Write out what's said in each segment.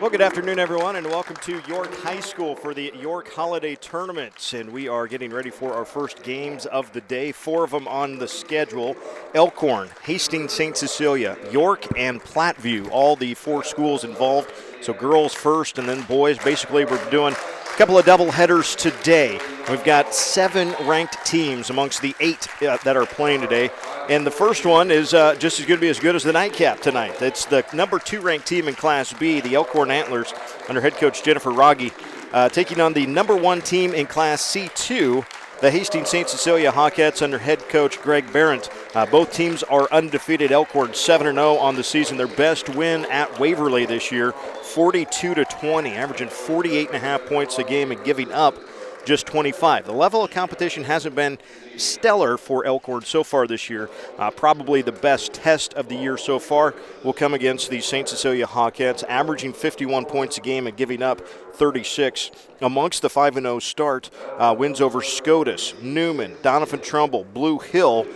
Well, good afternoon, everyone, and welcome to York High School for the York Holiday Tournament. And we are getting ready for our first games of the day. 4 of them on the schedule. Elkhorn, Hastings, St. Cecilia, York, and Platteview, all the 4 schools involved. So girls first and then boys. Basically, we're doing a couple of double headers today. We've got 7 ranked teams amongst the 8 that are playing today. And the first one is just as going to be as good as the nightcap tonight. It's the number 2 ranked team in Class B, the Elkhorn Antlers, under head coach Jennifer Rogge, taking on the number 1 team in Class C2, the Hastings St. Cecilia Hawkettes, under head coach Greg Barrett. Both teams are undefeated. Elkhorn 7-0 on the season. Their best win at Waverly this year, 42-20, averaging 48.5 points a game and giving up just 25. The level of competition hasn't been stellar for Elkhorn so far this year. Probably the best test of the year so far will come against the St. Cecilia Hawkettes, averaging 51 points a game and giving up 36. Amongst the 5-0 start, wins over SCOTUS, Newman, Donovan Trumbull, Blue Hill,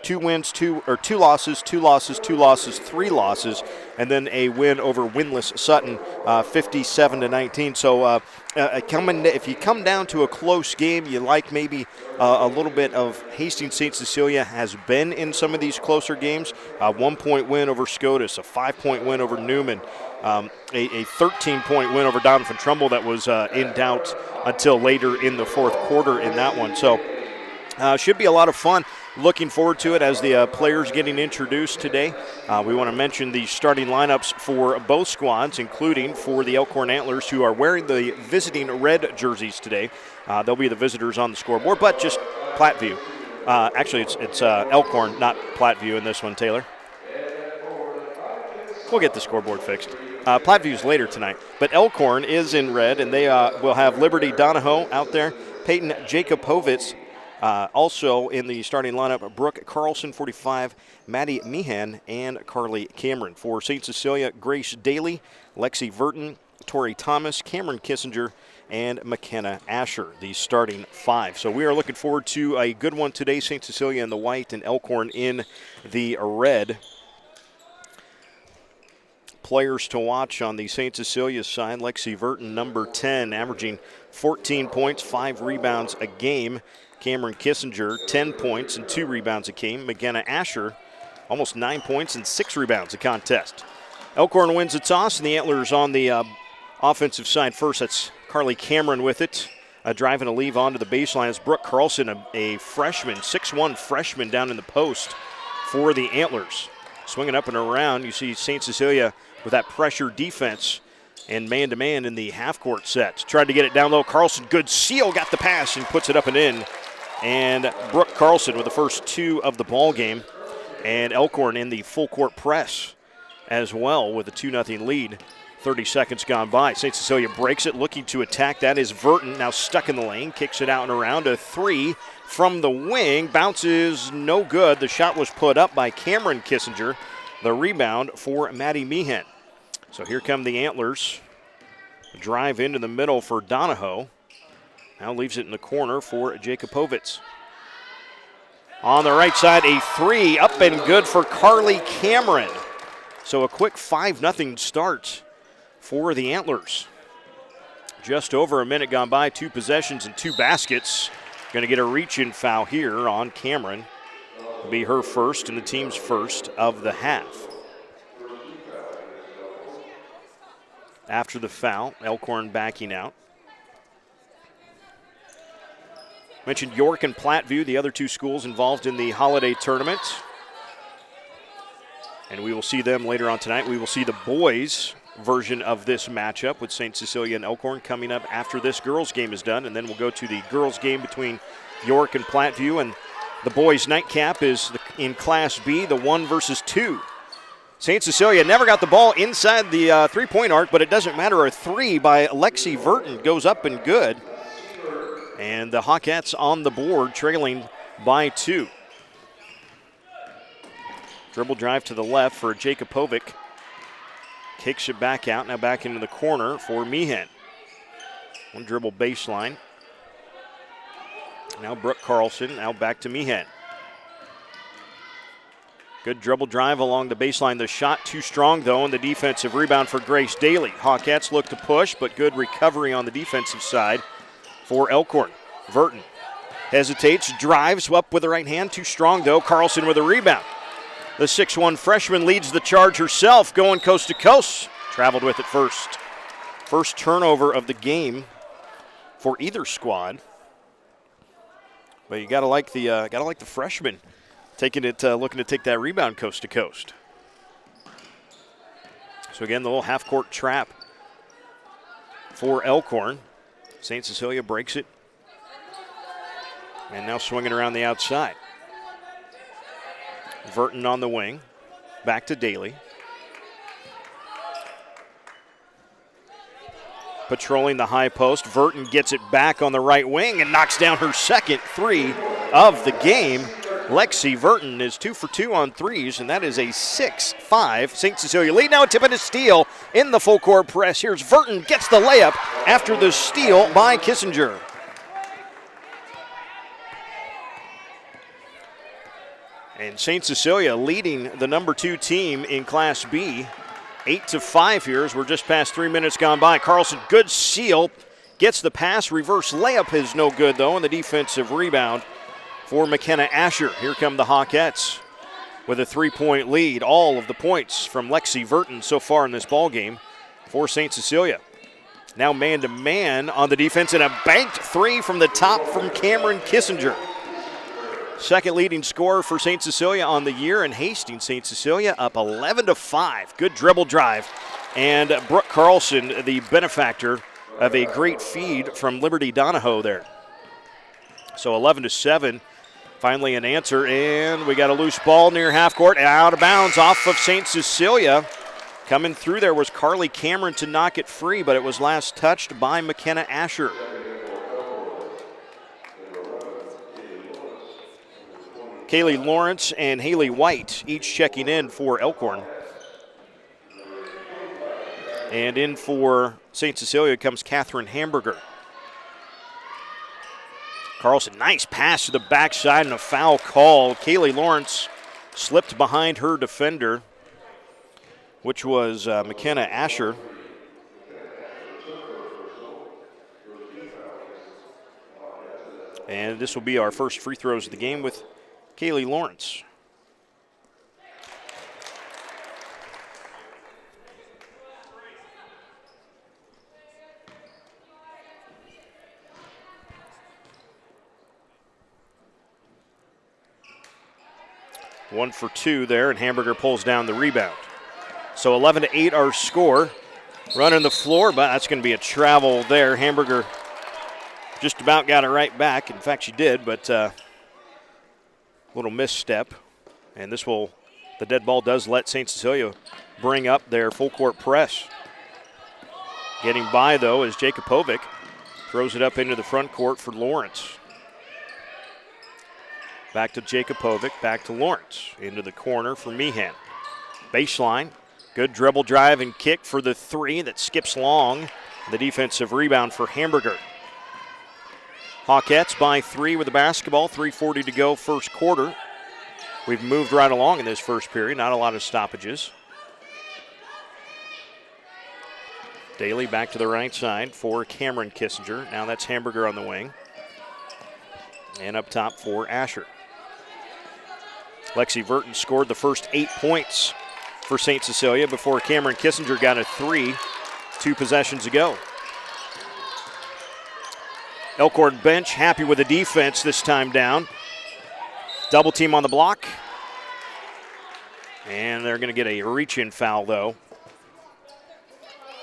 2 wins, 2 losses, 2 losses, 2 losses, 3 losses, and then a win over winless Sutton, 57-19. So if you come down to a close game, you like maybe a little bit of Hastings St. Cecilia has been in some of these closer games. A 1-point win over SCOTUS, a 5-point win over Newman, a 13-point win over Donovan Trumbull that was in doubt until later in the fourth quarter in that one. So should be a lot of fun. Looking forward to it as the players getting introduced today. We want to mention the starting lineups for both squads, including for the Elkhorn Antlers, who are wearing the visiting red jerseys today. They'll be the visitors on the scoreboard, but just Platteview. Actually, it's Elkhorn, not Platteview in this one, Taylor. We'll get the scoreboard fixed. Plattview's later tonight, but Elkhorn is in red, and they will have Liberty Donahoe out there, Peyton Jacopovitz. Also in the starting lineup, Brooke Carlson, 45, Maddy Meehan, and Carly Cameron. For St. Cecilia, Grace Daly, Lexi Verton, Tori Thomas, Cameron Kissinger, and McKenna Asher, the starting 5. So we are looking forward to a good one today. St. Cecilia in the white and Elkhorn in the red. Players to watch on the St. Cecilia side, Lexi Verton, number 10, averaging 14 points, 5 rebounds a game. Cameron Kissinger, 10 points and 2 rebounds a game. McKenna Asher, almost 9 points and 6 rebounds a contest. Elkhorn wins the toss, and the Antlers on the offensive side first. That's Carly Cameron with it. Driving a leave onto the baseline is Brooke Carlson, a freshman, 6'1 freshman down in the post for the Antlers. Swinging up and around, you see St. Cecilia with that pressure defense and man-to-man in the half-court set. Tried to get it down low. Carlson, good seal, got the pass and puts it up and in. And Brooke Carlson with the first 2 of the ball game. And Elkhorn in the full-court press as well with a 2-0 lead. 30 seconds gone by. St. Cecilia breaks it, looking to attack. That is Verton, now stuck in the lane. Kicks it out and around. A 3 from the wing. Bounces no good. The shot was put up by Cameron Kissinger. The rebound for Maddy Meehan. So here come the Antlers. Drive into the middle for Donahoe. Now leaves it in the corner for Jacopovitz. On the right side, a 3 up and good for Carly Cameron. So a quick 5-0 start for the Antlers. Just over a minute gone by, 2 possessions and 2 baskets. Going to get a reach-in foul here on Cameron. It'll be her first and the team's first of the half. After the foul, Elkhorn backing out. Mentioned York and Platteview, the other 2 schools involved in the holiday tournament. And we will see them later on tonight. We will see the boys' version of this matchup with St. Cecilia and Elkhorn coming up after this girls' game is done. And then we'll go to the girls' game between York and Platteview. And the boys' nightcap is in Class B, the 1 versus 2. St. Cecilia never got the ball inside the three-point arc, but it doesn't matter. A 3 by Lexi Verton goes up and good. And the Hawkettes on the board, trailing by 2. Dribble drive to the left for Jacopovic. Kicks it back out, now back into the corner for Meehan. One dribble baseline. Now Brooke Carlson, now back to Meehan. Good dribble drive along the baseline. The shot too strong, though, and the defensive rebound for Grace Daly. Hawkettes look to push, but good recovery on the defensive side for Elkhorn. Verton hesitates, drives up with the right hand. Too strong, though. Carlson with a rebound. The 6'1 freshman leads the charge herself, going coast to coast. Traveled with it first. First turnover of the game for either squad. But you gotta like the freshman taking it, looking to take that rebound coast to coast. So again, the little half-court trap for Elkhorn. St. Cecilia breaks it. And now swinging around the outside. Verton on the wing. Back to Daly. Patrolling the high post. Verton gets it back on the right wing and knocks down her second three of the game. Lexi Verton is 2 for 2 on threes, and that is a 6-5 St. Cecilia lead. Now a tip and a steal in the full court press. Here's Verton, gets the layup after the steal by Kissinger. And St. Cecilia leading the number 2 team in Class B. 8-5 here as we're just past 3 minutes gone by. Carlson, good seal, gets the pass. Reverse layup is no good, though, and the defensive rebound for McKenna Asher. Here come the Hawkettes with a 3-point lead. All of the points from Lexi Verton so far in this ball game for St. Cecilia. Now man-to-man on the defense, and a banked three from the top from Cameron Kissinger. Second leading scorer for St. Cecilia on the year, and Hastings St. Cecilia up 11-5. Good dribble drive. And Brooke Carlson, the benefactor of a great feed from Liberty Donahoe there. So 11-7. Finally an answer, and we got a loose ball near half court, out of bounds off of St. Cecilia. Coming through there was Carly Cameron to knock it free, but it was last touched by McKenna Asher. Kaylee Lawrence and Haley White each checking in for Elkhorn. And in for St. Cecilia comes Catherine Hamburger. Carlson, nice pass to the backside and a foul call. Kaylee Lawrence slipped behind her defender, which was McKenna Asher. And this will be our first free throws of the game with Kaylee Lawrence. One for two there, and Hamburger pulls down the rebound. So 11-8 our score. Running the floor, but that's going to be a travel there. Hamburger just about got it right back. In fact, she did, but little misstep. And the dead ball does let St. Cecilia bring up their full court press. Getting by, though, is Jakubovic. Throws it up into the front court for Lawrence. Back to Jakubovic, back to Lawrence. Into the corner for Meehan. Baseline. Good dribble drive and kick for the three that skips long. The defensive rebound for Hamburger. Hawkettes by 3 with the basketball. 3:40 to go first quarter. We've moved right along in this first period. Not a lot of stoppages. Daly back to the right side for Cameron Kissinger. Now that's Hamburger on the wing. And up top for Asher. Lexi Verton scored the first 8 points for St. Cecilia before Cameron Kissinger got a 3 2 possessions ago. Elkhorn bench happy with the defense this time down. Double team on the block. And they're going to get a reach-in foul, though.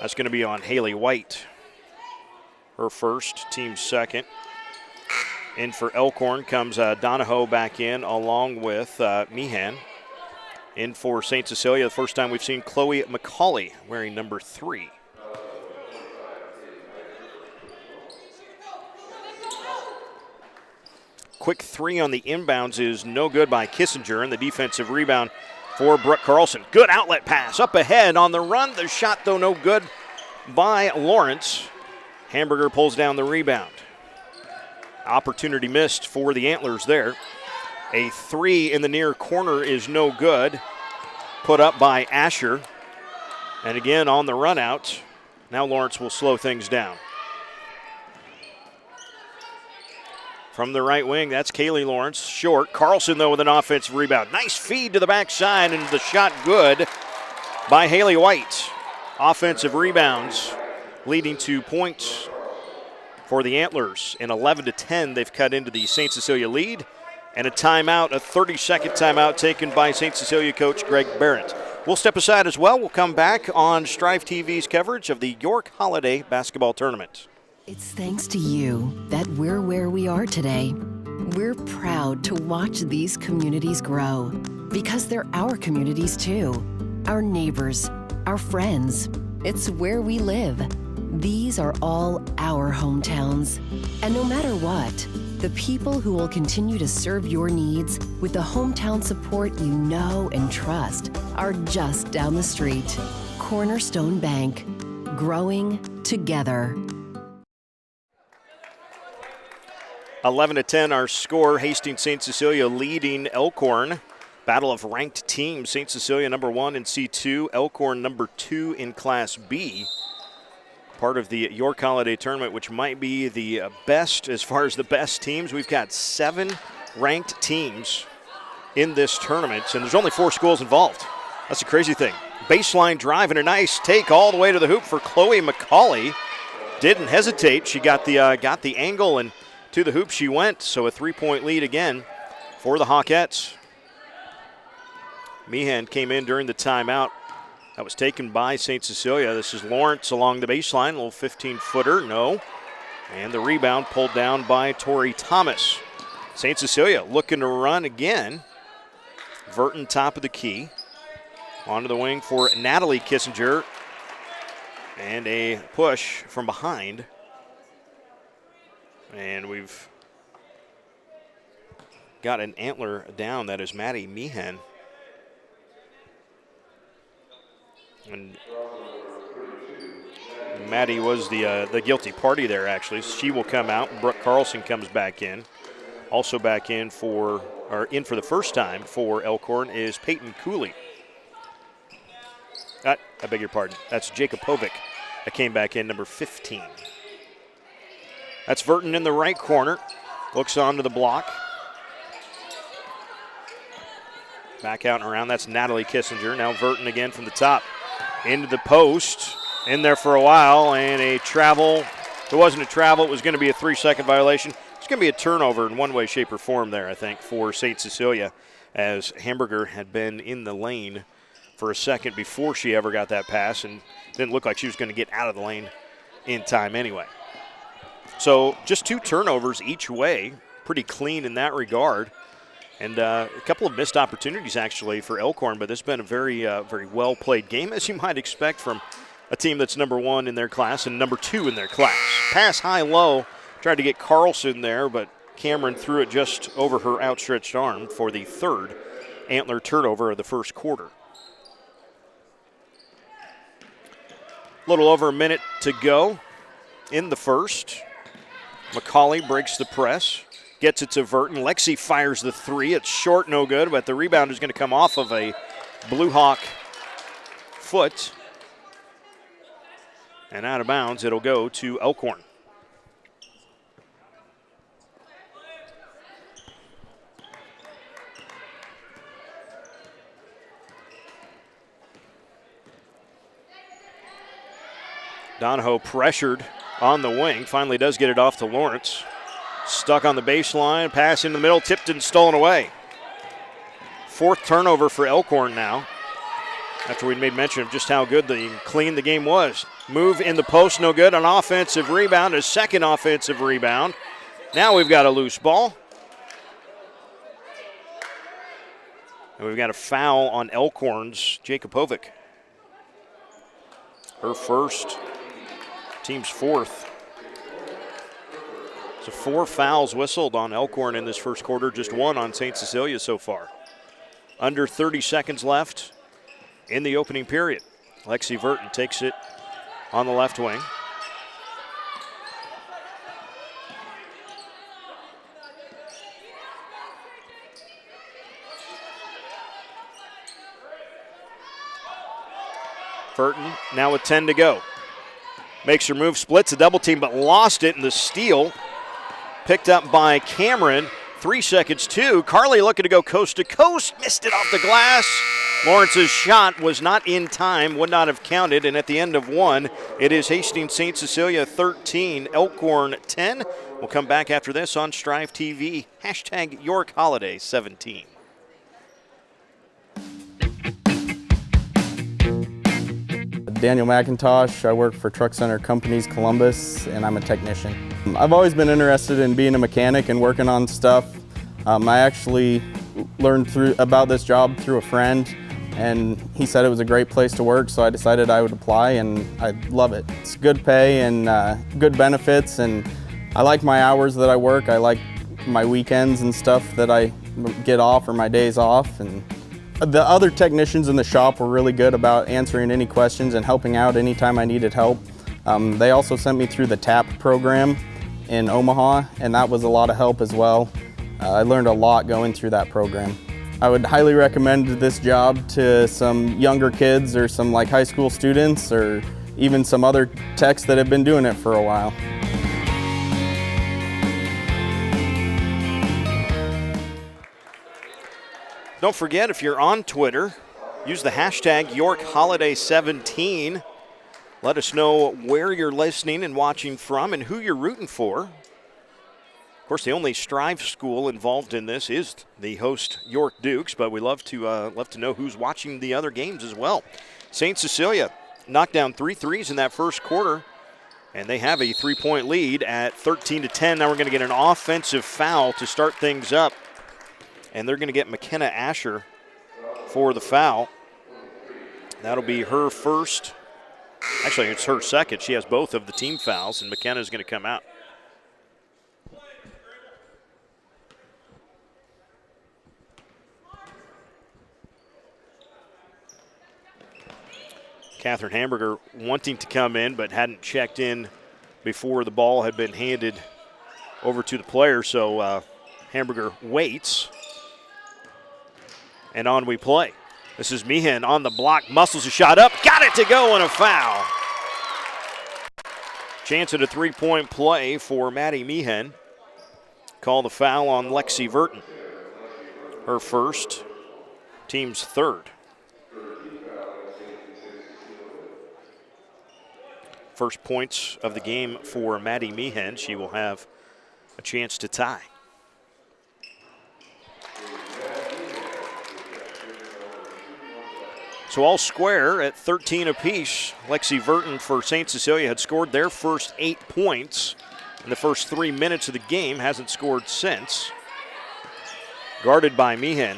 That's going to be on Haley White. Her first, team second. In for Elkhorn comes Donahoe back in along with Meehan. In for St. Cecilia, the first time we've seen Chloe McCauley wearing number 3. Quick 3 on the inbounds is no good by Kissinger, and the defensive rebound for Brooke Carlson. Good outlet pass up ahead on the run. The shot, though, no good by Lawrence. Hamburger pulls down the rebound. Opportunity missed for the Antlers there. A three in the near corner is no good. Put up by Asher. And again on the run out. Now Lawrence will slow things down. From the right wing, that's Kaylee Lawrence. Short. Carlson, though, with an offensive rebound. Nice feed to the backside, and the shot good by Haley White. Offensive rebounds leading to points for the Antlers. And 11-10, they've cut into the St. Cecilia lead. And a timeout, a 30-second timeout taken by St. Cecilia coach Greg Barrett. We'll step aside as well. We'll come back on Strive TV's coverage of the York Holiday Basketball Tournament. It's thanks to you that we're where we are today. We're proud to watch these communities grow because they're our communities too. Our neighbors, our friends. It's where we live. These are all our hometowns. And no matter what, the people who will continue to serve your needs with the hometown support you know and trust are just down the street. Cornerstone Bank. Growing together. 11-10 our score. Hastings St. Cecilia leading Elkhorn. Battle of ranked teams. St. Cecilia number 1 in C2. Elkhorn number 2 in Class B. Part of the York Holiday Tournament, which might be the best as far as the best teams. We've got 7 ranked teams in this tournament, and there's only 4 schools involved. That's a crazy thing. Baseline drive and a nice take all the way to the hoop for Chloe McCauley. Didn't hesitate. She got the angle, and to the hoop she went, so a 3-point lead again for the Hawkettes. Meehan came in during the timeout. That was taken by St. Cecilia. This is Lawrence along the baseline, a little 15-footer, no. And the rebound pulled down by Tori Thomas. St. Cecilia looking to run again. Verton top of the key. Onto the wing for Natalie Kissinger. And a push from behind. And we've got an Antler down. That is Maddy Meehan. And Maddy was the guilty party there, actually. She will come out. Brooke Carlson comes back in. Also back in for the first time for Elkhorn is Peyton Cooley. I beg your pardon. That's Jacopovic that came back in, number 15. That's Verton in the right corner. Looks onto the block. Back out and around. That's Natalie Kissinger. Now Verton again from the top. Into the post. In there for a while. And a travel. If it wasn't a travel, it was going to be a 3-second violation. It's going to be a turnover in one way, shape, or form there, I think, for St. Cecilia, as Hamburger had been in the lane for a second before she ever got that pass, and didn't look like she was going to get out of the lane in time anyway. So just 2 turnovers each way, pretty clean in that regard. And a couple of missed opportunities, actually, for Elkhorn, but this has been a very, very well-played game, as you might expect from a team that's number 1 in their class and number 2 in their class. Pass high-low, tried to get Carlson there, but Cameron threw it just over her outstretched arm for the 3rd Antler turnover of the first quarter. A little over a minute to go in the first. McCauley breaks the press, gets it to Verton. Lexi fires the 3. It's short, no good, but the rebound is going to come off of a Blue Hawk foot. And out of bounds, it'll go to Elkhorn. Donahoe pressured on the wing. Finally does get it off to Lawrence. Stuck on the baseline. Pass in the middle. Tipped and stolen away. 4th turnover for Elkhorn now. After we made mention of just how good clean the game was. Move in the post, no good. An offensive rebound. A second offensive rebound. Now we've got a loose ball. And we've got a foul on Elkhorn's Jacopovic. Her first. Team's 4th. So 4 fouls whistled on Elkhorn in this first quarter, just 1 on St. Cecilia so far. Under 30 seconds left in the opening period. Lexi Verton takes it on the left wing. Burton now with 10 to go. Makes her move, splits a double team, but lost it in the steal. Picked up by Cameron. 3 seconds, 2. Carly looking to go coast to coast. Missed it off the glass. Lawrence's shot was not in time, would not have counted, and at the end of 1, it is Hastings St. Cecilia 13, Elkhorn 10. We'll come back after this on Strive TV. Hashtag York Holiday 17. Daniel McIntosh. I work for Truck Center Companies Columbus, and I'm a technician. I've always been interested in being a mechanic and working on stuff. I actually learned about this job through a friend, and he said it was a great place to work, so I decided I would apply, and I love it. It's good pay and good benefits, and I like my hours that I work. I like my weekends and stuff that I get off or my days off. And the other technicians in the shop were really good about answering any questions and helping out anytime I needed help. They also sent me through the TAP program in Omaha, and that was a lot of help as well. I learned a lot going through that program. I would highly recommend this job to some younger kids or some like high school students or even some other techs that have been doing it for a while. Don't forget, if you're on Twitter, use the hashtag YorkHoliday17. Let us know where you're listening and watching from and who you're rooting for. Of course, the only Strive school involved in this is the host York Dukes, but we love to know who's watching the other games as well. St. Cecilia knocked down 3 threes in that first quarter, and they have a 3-point lead at 13-10. Now we're going to get an offensive foul to start things up. And they're going to get McKenna Asher for the foul. That'll be her first. Actually, it's her second. She has both of the team fouls, and McKenna's going to come out. Catherine Hamburger wanting to come in, but hadn't checked in before the ball had been handed over to the player, so Hamburger waits. And on we play. This is Meehan on the block, muscles a shot up, got it to go, and a foul. Chance at a 3-point play for Maddy Meehan. Call the foul on Lexi Verton. Her first, team's third. First points of the game for Maddy Meehan. She will have a chance to tie. So all square at 13 apiece. Lexi Verton for St. Cecilia had scored their first 8 points in the first 3 minutes of the game. Hasn't scored since. Guarded by Meehan.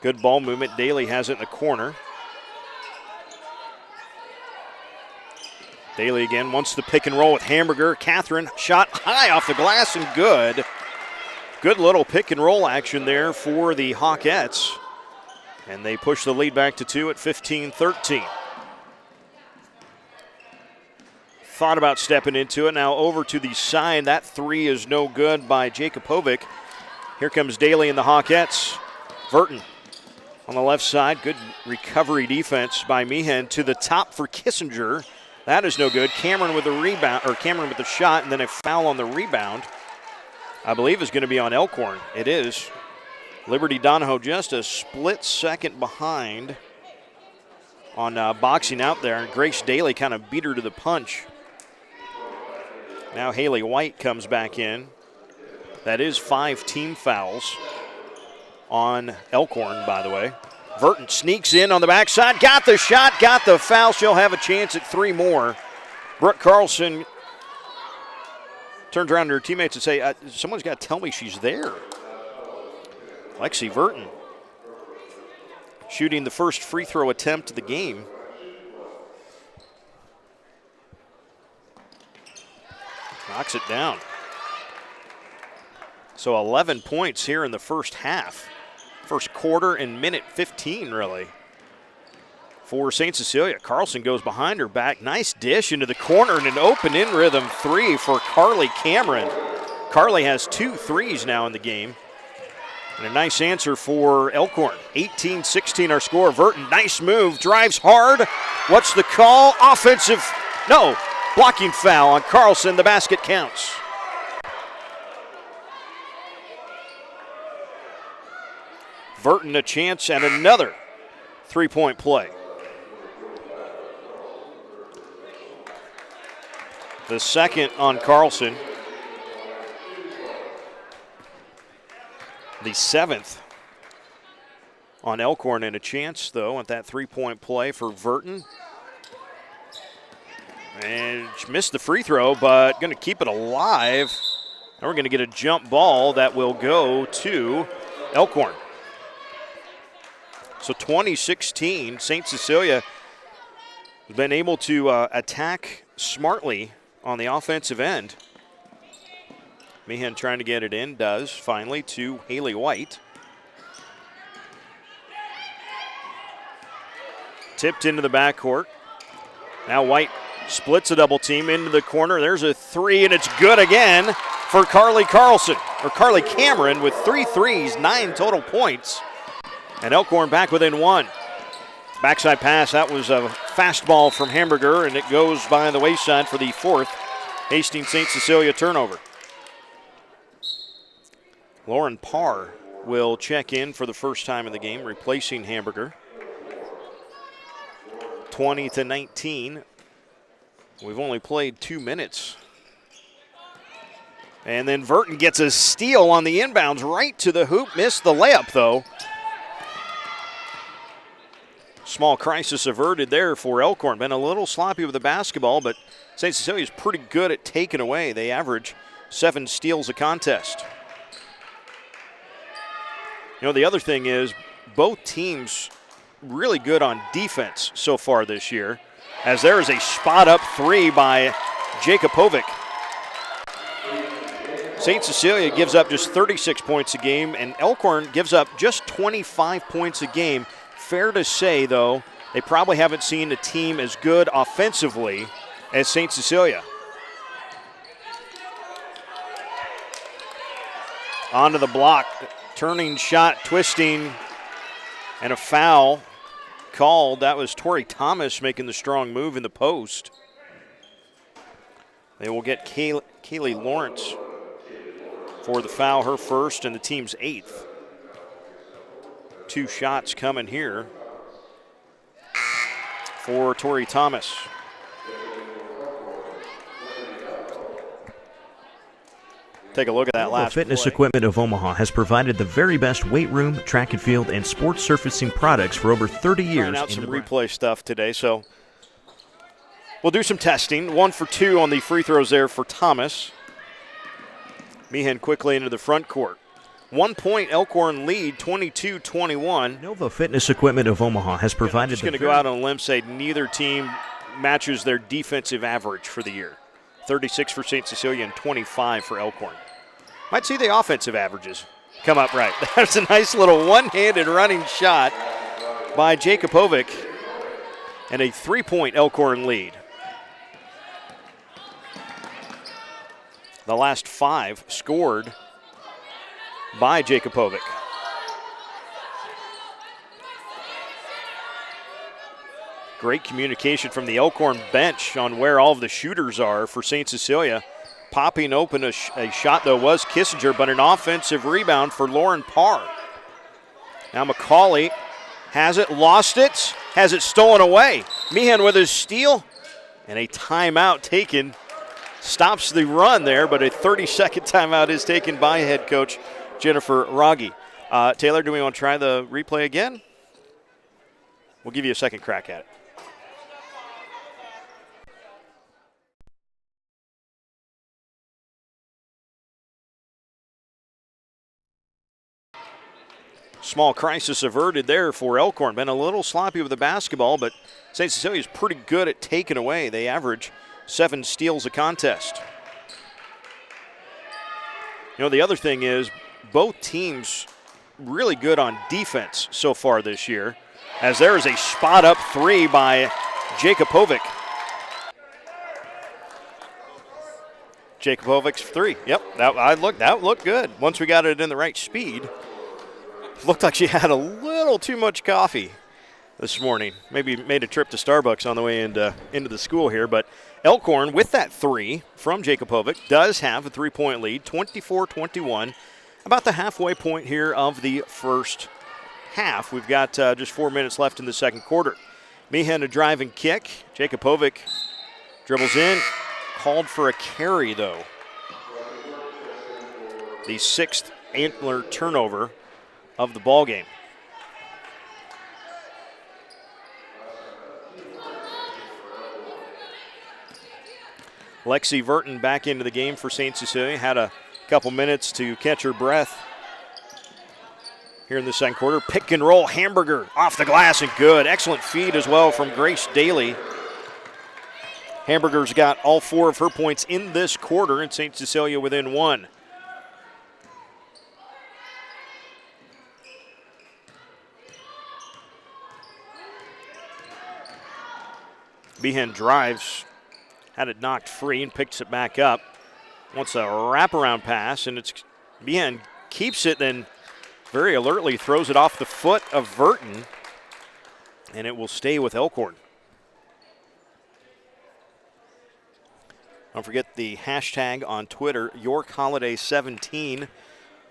Good ball movement. Daly has it in the corner. Daly again wants the pick and roll with Hamburger. Catherine shot high off the glass and good. Good little pick and roll action there for the Hawkettes. And they push the lead back to 2 at 15-13. Thought about stepping into it. Now over to the side. That 3 is no good by Jakubovic. Here comes Daly and the Hawkettes. Verton on the left side. Good recovery defense by Meehan to the top for Kissinger. That is no good. Cameron with the rebound, or Cameron with the shot, and then a foul on the rebound. I believe is going to be on Elkhorn. It is. Liberty Donahoe just a split second behind on boxing out there. And Grace Daly kind of beat her to the punch. Now Haley White comes back in. That is 5 team fouls on Elkhorn, by the way. Verton sneaks in on the backside, got the shot, got the foul. She'll have a chance at 3 more. Brooke Carlson turns around to her teammates and say, someone's got to tell me she's there. Lexi Verton shooting the first free throw attempt of the game. Knocks it down. So 11 points here in the first half. First quarter and minute 15, really, for St. Cecilia. Carlson goes behind her back. Nice dish into the corner and an open in rhythm 3 for Carly Cameron. Carly has 2 threes now in the game. And a nice answer for Elkhorn. 18-16 our score. Verton, nice move, drives hard. What's the call? Offensive, no, blocking foul on Carlson. The basket counts. Verton a chance at another three-point play. The second on Carlson. The seventh on Elkhorn, and a chance, though, at that three-point play for Verton. And she missed the free throw, but going to keep it alive. Now we're going to get a jump ball that will go to Elkhorn. So 2016, St. Cecilia has been able to attack smartly on the offensive end. Meehan trying to get it in, does finally to Haley White. Tipped into the backcourt. Now White splits a double team into the corner. There's a three, and it's good again for Carly Cameron with 3 threes, 9 total points. And Elkhorn back within 1. Backside pass, that was a fastball from Hamburger, and it goes by the wayside for the 4th Hastings St. Cecilia turnover. Lauren Parr will check in for the first time in the game, replacing Hamburger. 20-19. We've only played 2 minutes. And then Verton gets a steal on the inbounds right to the hoop. Missed the layup, though. Small crisis averted there for Elkhorn. Been a little sloppy with the basketball, but St. Cecilia's pretty good at taking away. They average 7 steals a contest. You know, the other thing is both teams really good on defense so far this year, as there is a spot-up three by Jakubovic. St. Cecilia gives up just 36 points a game, and Elkhorn gives up just 25 points a game. Fair to say, though, they probably haven't seen a team as good offensively as St. Cecilia. Onto the block. Turning shot, twisting, and a foul called. That was Tori Thomas making the strong move in the post. They will get Kaylee Lawrence for the foul, her first and the team's 8th. 2 shots coming here for Tori Thomas. Take a look at that last Fitness play. Equipment of Omaha has provided the very best weight room, track and field, and sports surfacing products for over 30 years. Trying out some replay stuff today, so we'll do some testing. 1 for 2 on the free throws there for Thomas. Meehan quickly into the front court. 1 point Elkhorn lead, 22-21. Nova Fitness Equipment of Omaha has provided. I'm just going to go out on a limb and say neither team matches their defensive average for the year. 36 for St. Cecilia and 25 for Elkhorn. Might see the offensive averages come up right. That's a nice little one-handed running shot by Jakubovic, and a 3-point Elkhorn lead. The last 5 scored by Jakubovic. Great communication from the Elkhorn bench on where all of the shooters are for St. Cecilia. Popping open a shot, though, was Kissinger, but an offensive rebound for Lauren Parr. Now McCauley has it, lost it, has it stolen away. Meehan with his steal, and a timeout taken. Stops the run there, but a 30-second timeout is taken by head coach Jennifer Rogge. Taylor, do we want to try the replay again? We'll give you a second crack at it. Small crisis averted there for Elkhorn. Been a little sloppy with the basketball, but St. Cecilia's pretty good at taking away. They average 7 steals a contest. You know, the other thing is both teams really good on defense so far this year, as there is a spot-up three by Jakubovic. Jakubovic's three. Yep, that looked good once we got it in the right speed. Looked like she had a little too much coffee this morning. Maybe made a trip to Starbucks on the way into the school here. But Elkhorn, with that three from Jakubovic, does have a 3-point lead, 24-21. About the halfway point here of the first half. We've got just 4 minutes left in the second quarter. Meehan a driving kick. Jakubovic dribbles in. Called for a carry, though. The 6th Antler turnover of the ball game. Lexi Verton back into the game for St. Cecilia. Had a couple minutes to catch her breath here in the second quarter. Pick and roll, Hamburger off the glass and good. Excellent feed as well from Grace Daly. Hamburger's got all 4 of her points in this quarter, and St. Cecilia within 1. Meehan drives, had it knocked free and picks it back up. Wants a wraparound pass, and it's Meehan keeps it, then very alertly throws it off the foot of Verton, and it will stay with Elkhorn. Don't forget the hashtag on Twitter, YorkHoliday17.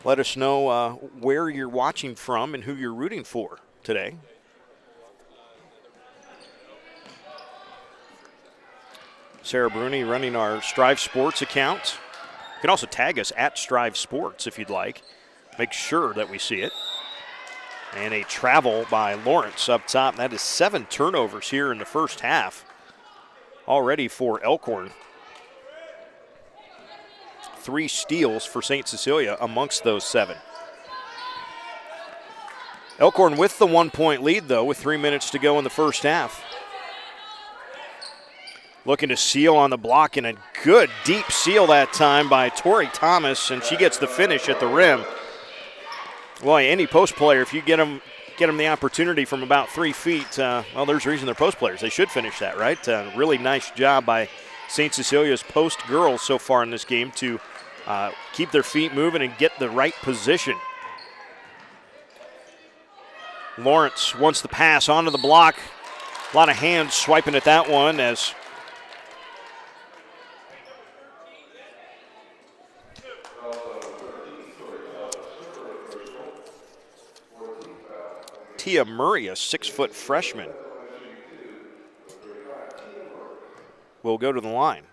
Let us know where you're watching from and who you're rooting for today. Sarah Bruni running our Strive Sports account. You can also tag us at Strive Sports if you'd like. Make sure that we see it. And a travel by Lawrence up top. That is 7 turnovers here in the first half already for Elkhorn. 3 steals for St. Cecilia amongst those 7. Elkhorn with the 1-point lead, though, with 3 minutes to go in the first half. Looking to seal on the block, and a good deep seal that time by Tori Thomas, and she gets the finish at the rim. Boy, any post player, if you get them the opportunity from about 3 feet, well, there's a reason they're post players. They should finish that, right? Really nice job by St. Cecilia's post girls so far in this game to keep their feet moving and get the right position. Lawrence wants the pass onto the block. A lot of hands swiping at that one as Tia Murray, a 6-foot freshman, will go to the line.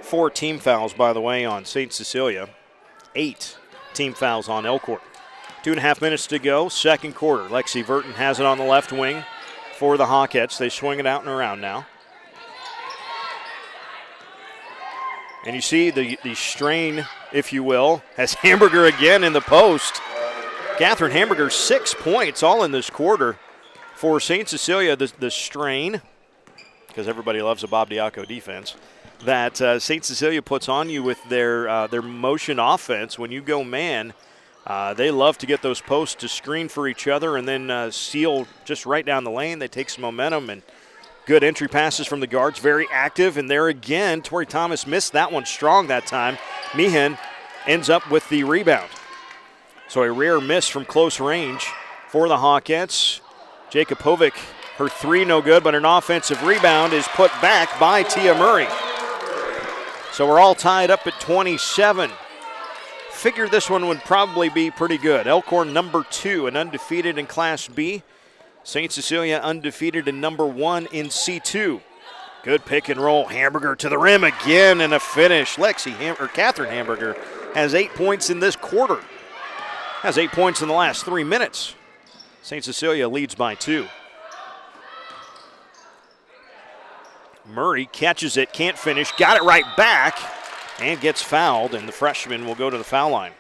Four team fouls, by the way, on St. Cecilia. 8 team fouls on Elkhorn. 2.5 minutes to go, second quarter. Lexi Verton has it on the left wing for the Hawkettes. They swing it out and around now. And you see the strain, if you will, as Hamburger again in the post. Catherine Hamburger, 6 points all in this quarter for St. Cecilia. The strain, because everybody loves a Bob Diaco defense, that St. Cecilia puts on you with their motion offense. When you go man, they love to get those posts to screen for each other and then seal just right down the lane. They take some momentum and good entry passes from the guards, very active. And there again, Tori Thomas missed that one strong that time. Meehan ends up with the rebound. So a rare miss from close range for the Hawkettes. Jakubovic, her 3 no good, but an offensive rebound is put back by Tia Murray. So we're all tied up at 27. Figured this one would probably be pretty good. Elkhorn number 2 and undefeated in Class B. St. Cecilia undefeated and number 1 in C2. Good pick and roll. Hamburger to the rim again and a finish. Catherine Hamburger has 8 points in this quarter. Has 8 points in the last 3 minutes. St. Cecilia leads by 2. Murray catches it, can't finish, got it right back, and gets fouled, and the freshman will go to the foul line.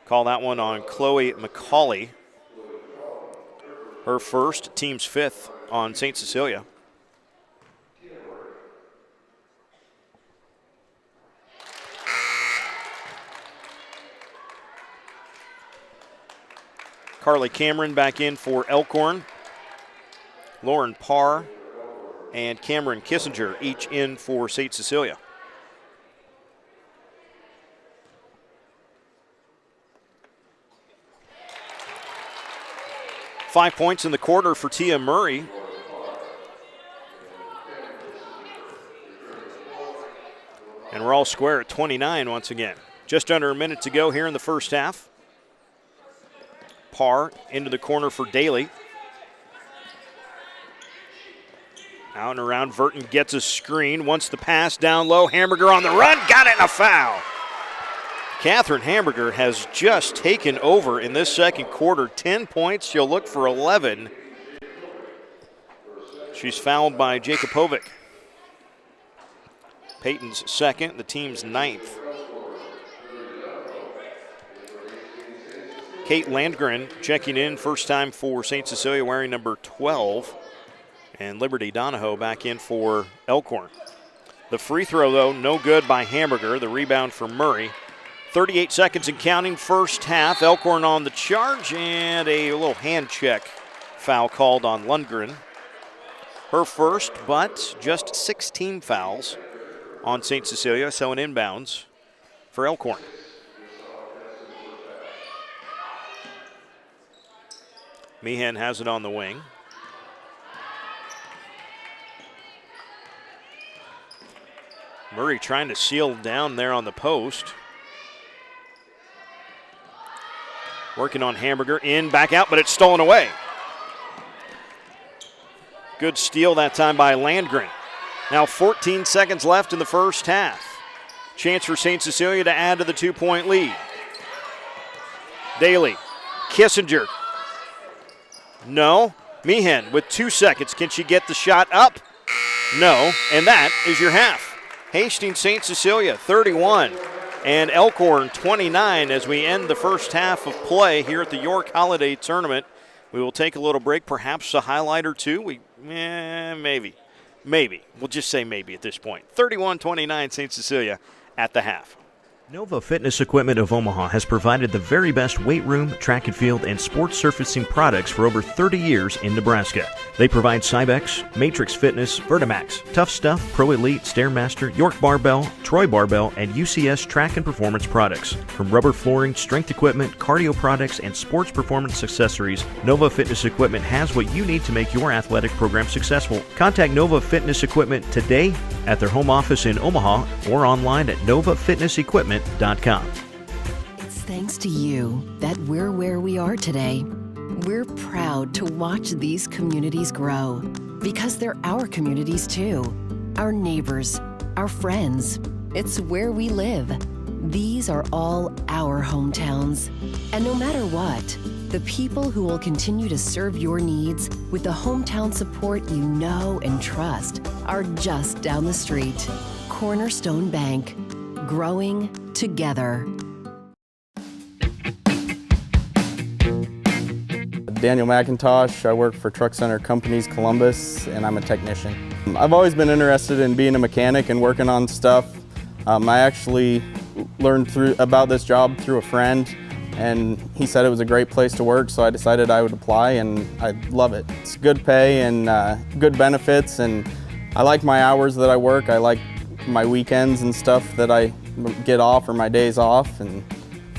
Call that one on Chloe McCauley. Her first, team's 5th on St. Cecilia. Carly Cameron back in for Elkhorn. Lauren Parr and Cameron Kissinger each in for St. Cecilia. Five points in the quarter for Tia Murray. And we're all square at 29 once again. Just under a minute to go here in the first half. Parr into the corner for Daly. Out and around, Verton gets a screen. Wants the pass down low. Hamburger on the run. Got it, and a foul. Catherine Hamburger has just taken over in this second quarter. 10 points. She'll look for 11. She's fouled by Jakubovic. Peyton's second, the team's ninth. Kate Landgren checking in, first time for St. Cecilia, wearing number 12. And Liberty Donahoe back in for Elkhorn. The free throw, though, no good by Hamburger. The rebound for Murray. 38 seconds and counting, first half. Elkhorn on the charge, and a little hand check foul called on Lundgren. Her first, but just 16 fouls on St. Cecilia, so an inbounds for Elkhorn. Meehan has it on the wing. Murray trying to seal down there on the post. Working on Hamburger, in, back out, but it's stolen away. Good steal that time by Landgren. Now 14 seconds left in the first half. Chance for St. Cecilia to add to the 2-point lead. Daly, Kissinger. No. Meehan with 2 seconds. Can she get the shot up? No. And that is your half. Hastings St. Cecilia 31 and Elkhorn 29 as we end the first half of play here at the York Holiday Tournament. We will take a little break, perhaps a highlight or two. Maybe. We'll just say maybe at this point. 31-29 St. Cecilia at the half. Nova Fitness Equipment of Omaha has provided the very best weight room, track and field, and sports surfacing products for over 30 years in Nebraska. They provide Cybex, Matrix Fitness, Vertimax, Tough Stuff, Pro Elite, Stairmaster, York Barbell, Troy Barbell, and UCS track and performance products. From rubber flooring, strength equipment, cardio products, and sports performance accessories, Nova Fitness Equipment has what you need to make your athletic program successful. Contact Nova Fitness Equipment today at their home office in Omaha or online at novafitnessequipment.com. It's thanks to you that we're where we are today. We're proud to watch these communities grow because they're our communities too. Our neighbors, our friends. It's where we live. These are all our hometowns. And no matter what, the people who will continue to serve your needs with the hometown support you know and trust are just down the street. Cornerstone Bank. Growing together. Daniel McIntosh. I work for Truck Center Companies Columbus, and I'm a technician. I've always been interested in being a mechanic and working on stuff. I actually learned about this job through a friend, and he said it was a great place to work, so I decided I would apply, and I love it. It's good pay and good benefits, and I like my hours that I work. I like my weekends and stuff that I get off, or my days off. And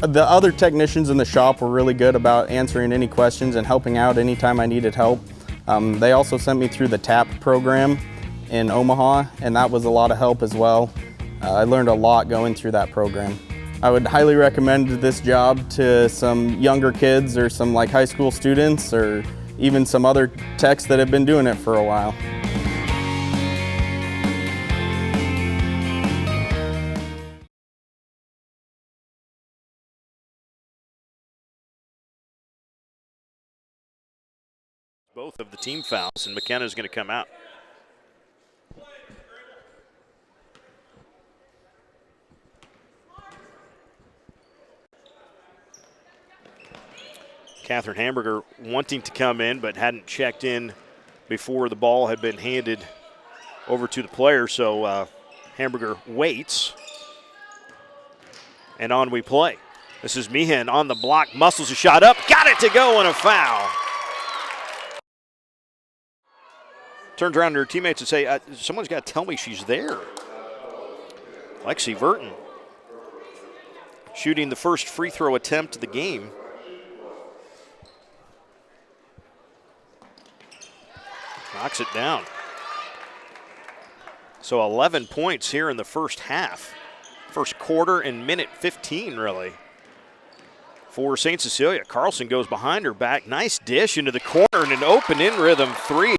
the other technicians in the shop were really good about answering any questions and helping out anytime I needed help. They also sent me through the TAP program in Omaha, and that was a lot of help as well. I learned a lot going through that program. I would highly recommend this job to some younger kids or some like high school students or even some other techs that have been doing it for a while. Both of the team fouls, and McKenna's going to come out. Catherine Hamburger wanting to come in, but hadn't checked in before the ball had been handed over to the player, so Hamburger waits, and on we play. This is Meehan on the block, muscles a shot up, got it to go, and a foul. Turns around to her teammates and say, someone's got to tell me she's there. Lexi Verton shooting the first free throw attempt of the game. Knocks it down. So 11 points here in the first half. First quarter and minute 15, really. For St. Cecilia, Carlson goes behind her back. Nice dish into the corner and an open in rhythm three.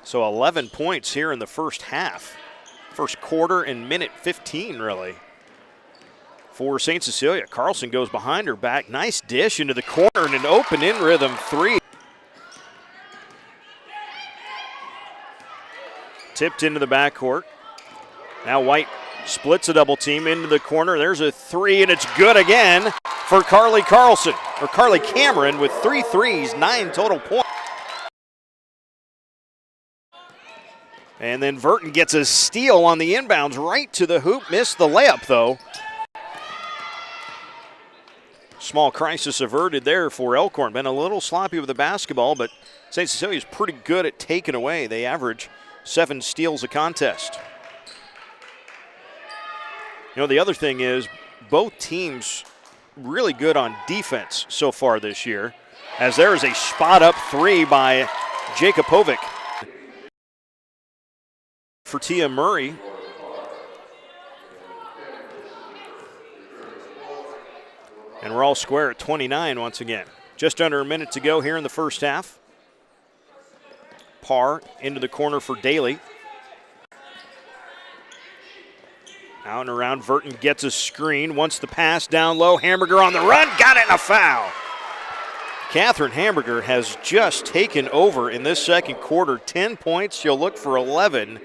So 11 points here in the first half. First quarter and minute 15, really. For St. Cecilia, Carlson goes behind her back. Nice dish into the corner and an open in rhythm three. Tipped into the backcourt. Now White splits a double team into the corner. There's a three, and it's good again for Carly Cameron with 3 threes, 9 total points. And then Verton gets a steal on the inbounds right to the hoop. Missed the layup, though. Small crisis averted there for Elkhorn. Been a little sloppy with the basketball, but St. Cecilia's pretty good at taking away. They average 7 steals a contest. You know, the other thing is both teams really good on defense so far this year, as there is a spot-up three by Jakubovic. For Tia Murray. And we're all square at 29 once again. Just under a minute to go here in the first half. Parr into the corner for Daly. Out and around, Verton gets a screen. Wants the pass down low. Hamburger on the run. Got it, and a foul. Catherine Hamburger has just taken over in this second quarter. 10 points. She'll look for 11.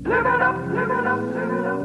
Live it up, live it up, live it up.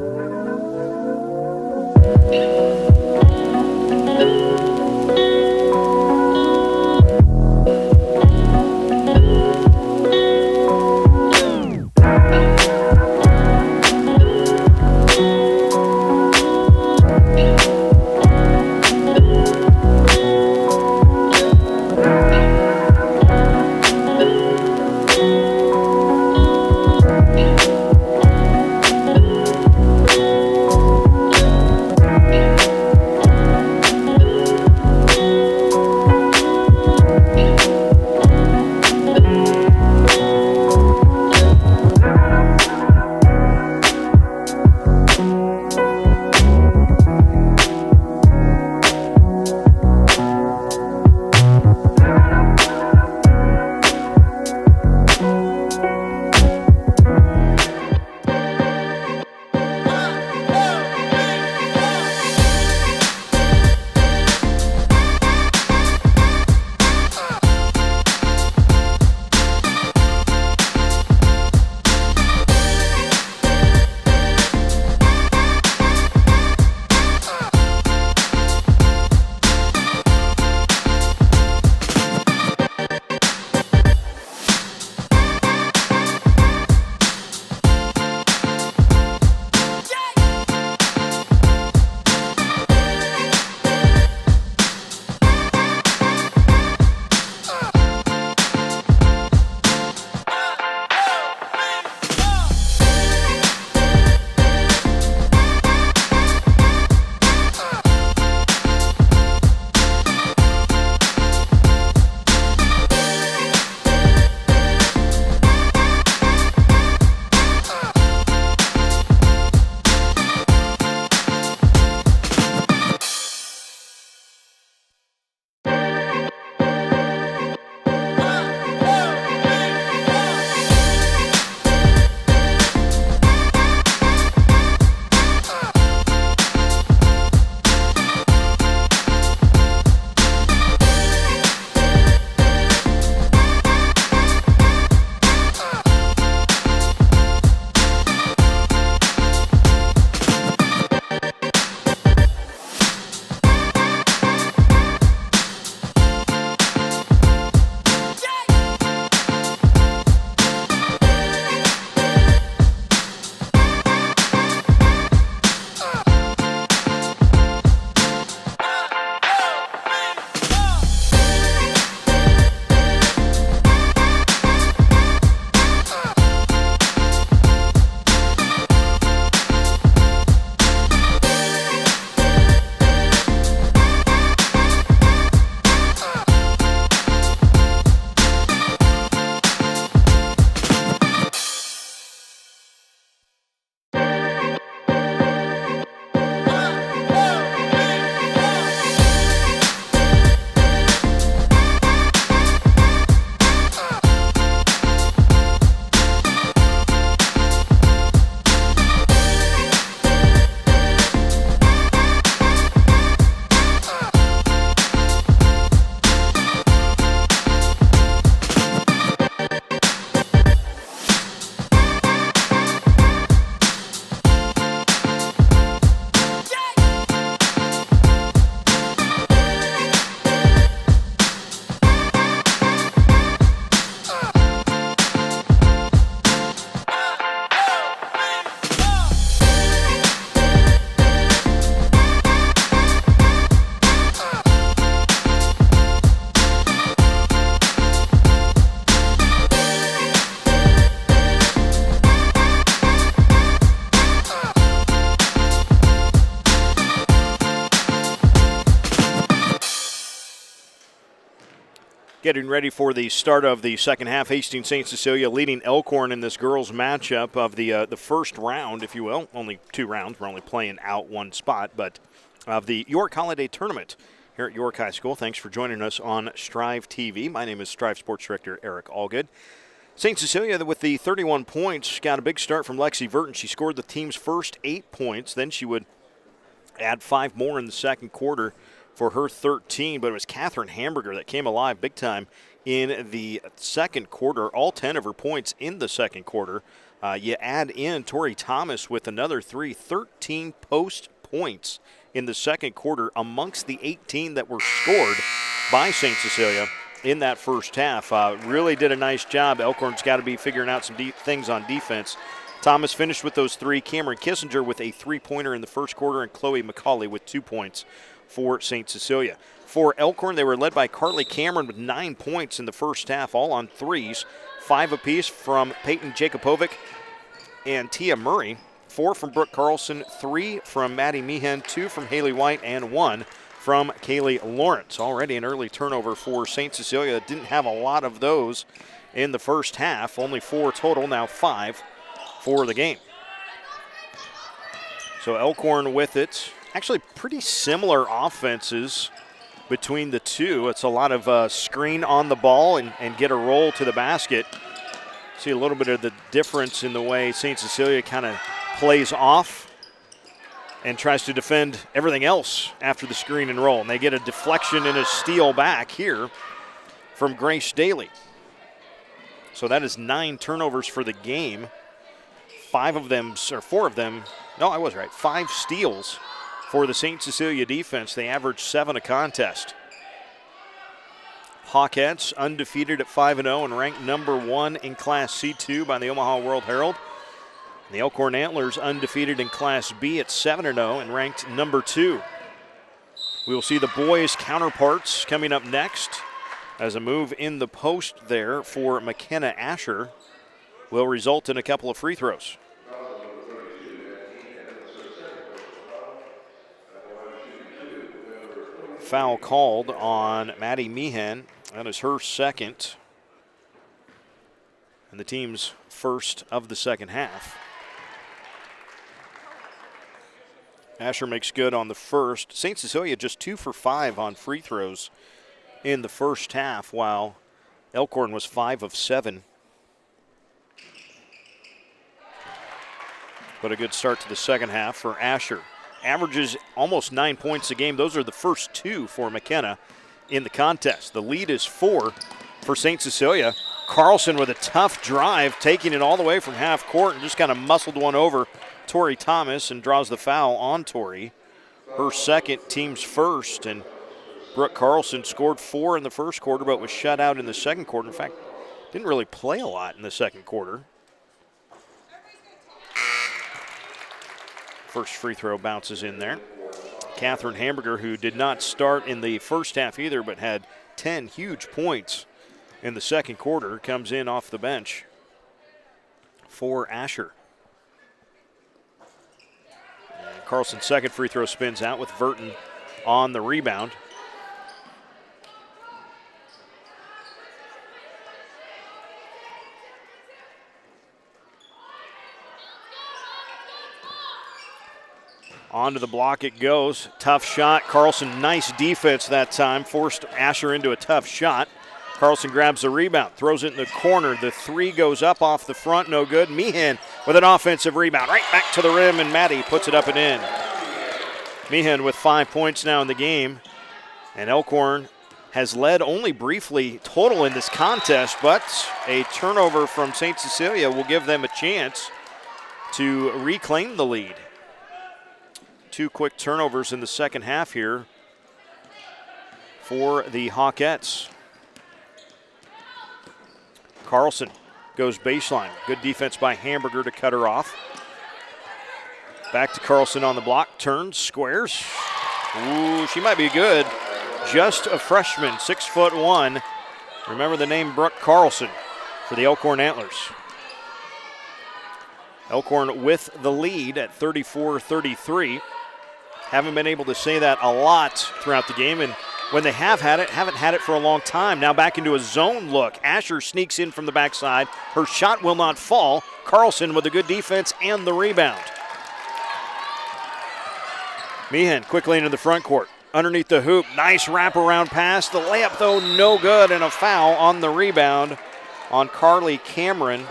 Getting ready for the start of the second half. Hastings St. Cecilia leading Elkhorn in this girls matchup of the first round, if you will. Only 2 rounds. We're only playing out 1 spot, but of the York Holiday Tournament here at York High School. Thanks for joining us on Strive TV. My name is Strive Sports Director Eric Allgood. St. Cecilia with the 31 points got a big start from Lexi Verton. She scored the team's first 8 points. Then she would add 5 more in the second quarter for her 13, but it was Catherine Hamburger that came alive big time in the second quarter. All 10 of her points in the second quarter. You add in Tori Thomas with another 3, 13 post points in the second quarter amongst the 18 that were scored by St. Cecilia in that first half. Really did a nice job. Elkhorn's got to be figuring out some things on defense. Thomas finished with those 3. Cameron Kissinger with a 3-pointer in the first quarter, and Chloe McCauley with 2 points for St. Cecilia. For Elkhorn, they were led by Carly Cameron with 9 points in the first half, all on 3s, 5 apiece from Peyton Jakubovic and Tia Murray, 4 from Brooke Carlson, 3 from Maddy Meehan, 2 from Haley White, and 1 from Kaylee Lawrence. Already an early turnover for St. Cecilia that didn't have a lot of those in the first half. Only 4 total, now 5 for the game. So Elkhorn with it. Actually pretty similar offenses between the two. It's a lot of screen on the ball and get a roll to the basket. See a little bit of the difference in the way St. Cecilia kind of plays off and tries to defend everything else after the screen and roll. And they get a deflection and a steal back here from Grace Daly. So that is 9 turnovers for the game. 4 of them, no, I was right, 5 steals for the St. Cecilia defense. They averaged 7 a contest. Hawkettes undefeated at 5-0 and ranked number 1 in Class C2 by the Omaha World Herald. The Elkhorn Antlers undefeated in Class B at 7-0 and ranked number 2. We will see the boys' counterparts coming up next as a move in the post there for McKenna Asher will result in a couple of free throws. Foul called on Maddy Meehan. That is her second and the team's first of the second half. Asher makes good on the first. St. Cecilia just 2 for 5 on free throws in the first half, while Elkhorn was 5 of 7. But a good start to the second half for Asher. Averages almost 9 points a game. Those are the first 2 for McKenna in the contest. The lead is 4 for St. Cecilia. Carlson with a tough drive, taking it all the way from half court and just kind of muscled one over Tori Thomas and draws the foul on Tori. Her second, team's first, and Brooke Carlson scored 4 in the first quarter but was shut out in the second quarter. In fact, didn't really play a lot in the second quarter. First free throw bounces in there. Catherine Hamburger, who did not start in the first half either, but had 10 huge points in the second quarter, comes in off the bench for Asher. And Carlson's second free throw spins out with Verton on the rebound. Onto the block it goes. Tough shot. Carlson, nice defense that time. Forced Asher into a tough shot. Carlson grabs the rebound, throws it in the corner. The 3 goes up off the front, no good. Meehan with an offensive rebound, right back to the rim, and Maddy puts it up and in. Meehan with 5 points now in the game. And Elkhorn has led only briefly total in this contest, but a turnover from St. Cecilia will give them a chance to reclaim the lead. 2 quick turnovers in the second half here for the Hawkettes. Carlson goes baseline. Good defense by Hamburger to cut her off. Back to Carlson on the block. Turns, squares. Ooh, she might be good. Just a freshman, 6'1". Remember the name Brooke Carlson for the Elkhorn Antlers. Elkhorn with the lead at 34-33. Haven't been able to say that a lot throughout the game, and when they have had it, haven't had it for a long time. Now back into a zone look. Asher sneaks in from the backside. Her shot will not fall. Carlson with a good defense and the rebound. Meehan quickly into the front court. Underneath the hoop, nice wraparound pass. The layup, though, no good, and a foul on the rebound on Carly Cameron.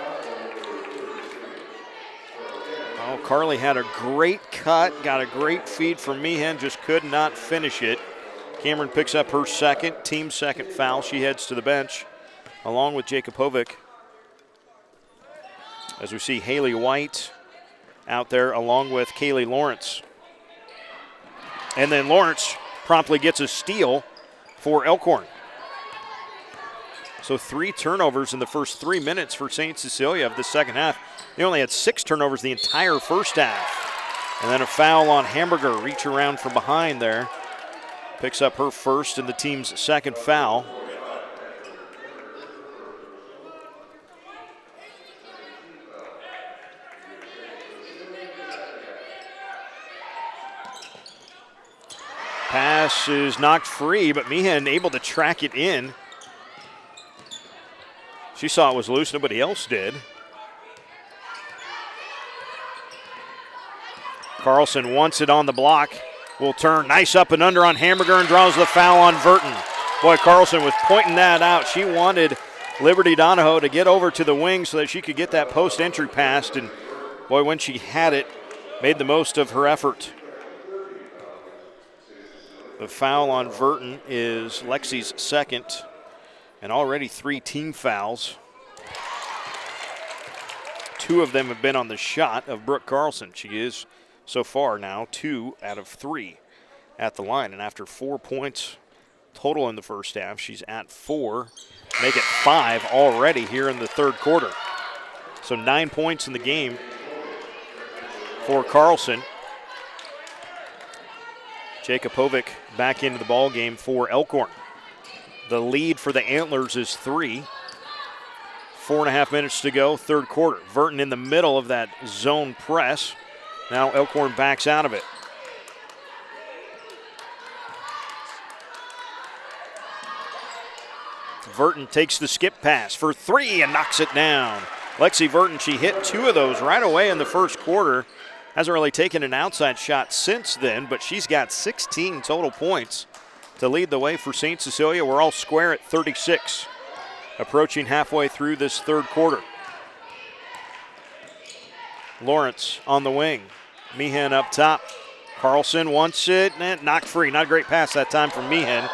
Oh, Carly had a great cut, got a great feed from Meehan, just could not finish it. Cameron picks up her second, team second foul. She heads to the bench along with Jakubovic. As we see Haley White out there along with Kaylee Lawrence. And then Lawrence promptly gets a steal for Elkhorn. So 3 turnovers in the first 3 minutes for St. Cecilia of the second half. They only had 6 turnovers the entire first half. And then a foul on Hamburger, reach around from behind there. Picks up her first and the team's second foul. Pass is knocked free, but Meehan able to track it in. She saw it was loose, nobody else did. Carlson wants it on the block. Will turn, nice up and under on Hamburger and draws the foul on Verton. Boy, Carlson was pointing that out. She wanted Liberty Donahoe to get over to the wing so that she could get that post entry pass, and boy, when she had it, made the most of her effort. The foul on Verton is Lexi's second, and already 3 team fouls. 2 of them have been on the shot of Brooke Carlson. She is, so far now, 2 out of 3 at the line. And after 4 points total in the first half, she's at 4. Make it 5 already here in the third quarter. So 9 points in the game for Carlson. Jakubovic back into the ball game for Elkhorn. The lead for the Antlers is 3. 4.5 minutes to go, third quarter. Verton in the middle of that zone press. Now Elkhorn backs out of it. Verton takes the skip pass for 3 and knocks it down. Lexi Verton, she hit 2 of those right away in the first quarter. Hasn't really taken an outside shot since then, but she's got 16 total points to lead the way for St. Cecilia. We're all square at 36, approaching halfway through this third quarter. Lawrence on the wing. Meehan up top. Carlson wants it, and knocked free. Not a great pass that time from Meehan.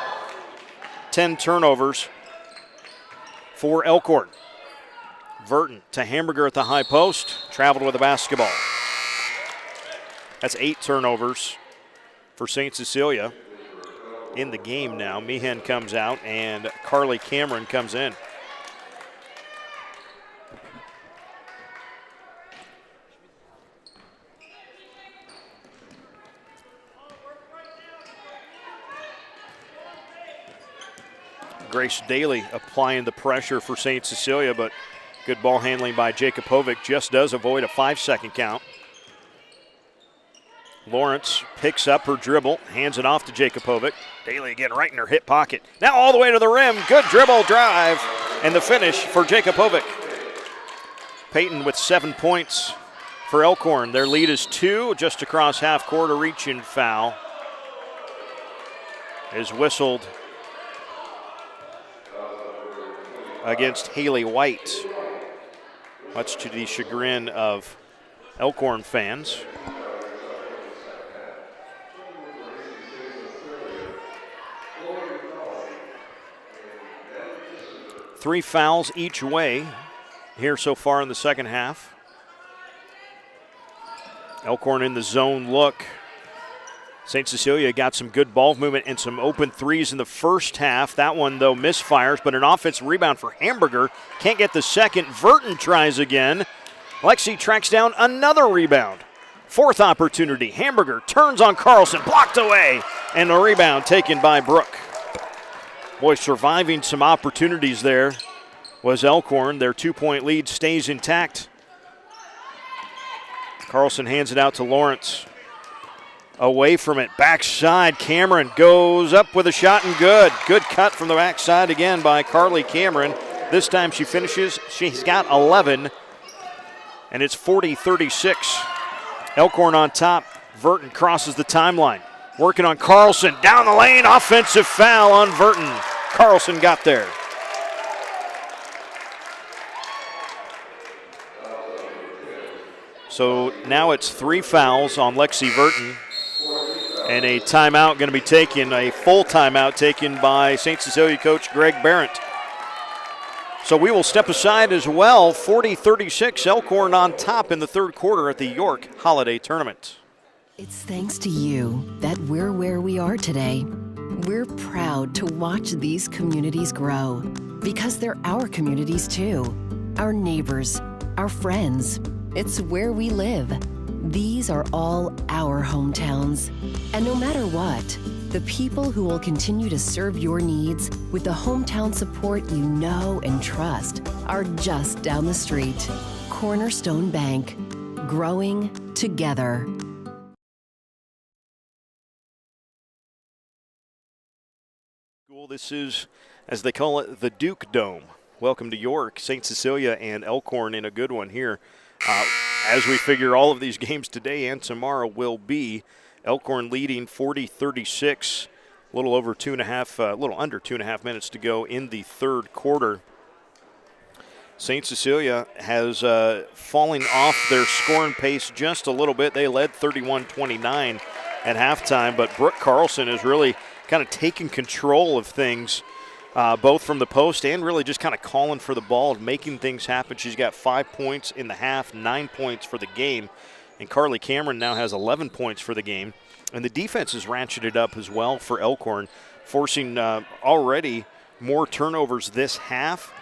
10 turnovers for Elkhorn. Verton to Hamburger at the high post. Traveled with the basketball. That's 8 turnovers for St. Cecilia in the game now. Meehan comes out and Carly Cameron comes in. Grace Daly applying the pressure for St. Cecilia, but good ball handling by Jakubovic just does avoid a 5-second count. Lawrence picks up her dribble, hands it off to Jakubovic. Daly again right in her hip pocket. Now all the way to the rim. Good dribble drive. And the finish for Jakubovic. Peyton with 7 points for Elkhorn. Their lead is 2, just across half court. A reach-in foul is whistled against Haley White, much to the chagrin of Elkhorn fans. Three fouls each way here so far in the second half. Elkhorn in the zone look. St. Cecilia got some good ball movement and some open threes in the first half. That one, though, misfires, but an offensive rebound for Hamburger. Can't get the second. Verton tries again. Lexi tracks down another rebound. Fourth opportunity. Hamburger turns on Carlson, blocked away, and a rebound taken by Brooke. Boy, surviving some opportunities there was Elkhorn. Their 2-point lead stays intact. Carlson hands it out to Lawrence. away from it. Backside, Cameron goes up with a shot and good. Good cut from the backside again by Carly Cameron. This time she finishes. She's got 11, and it's 40-36. Elkhorn on top. Verton crosses the timeline. Working on Carlson. Down the lane. Offensive foul on Verton. Carlson got there. So now it's 3 fouls on Lexi Verton. And a timeout going to be taken, a full timeout taken by St. Cecilia coach Greg Barrett. So we will step aside as well. 40-36, Elkhorn on top in the third quarter at the York Holiday Tournament. It's thanks to you that we're where we are today. We're proud to watch these communities grow because they're our communities too. Our neighbors, our friends. It's where we live. These are all our hometowns. And no matter what, the people who will continue to serve your needs with the hometown support you know and trust are just down the street. Cornerstone Bank. Growing together. This is, as they call it, the Duke Dome. Welcome to York, St. Cecilia, and Elkhorn in a good one here. As we figure all of these games today and tomorrow will be Elkhorn leading 40-36, a little under 2.5 minutes to go in the third quarter. St. Cecilia has fallen off their scoring pace just a little bit. They led 31-29 at halftime, but Brooke Carlson has really kind of taking control of things, both from the post and really just kind of calling for the ball, making things happen. She's got 5 points in the half, 9 points for the game. And Carly Cameron now has 11 points for the game. And the defense is ratcheted up as well for Elkhorn, forcing already more turnovers this half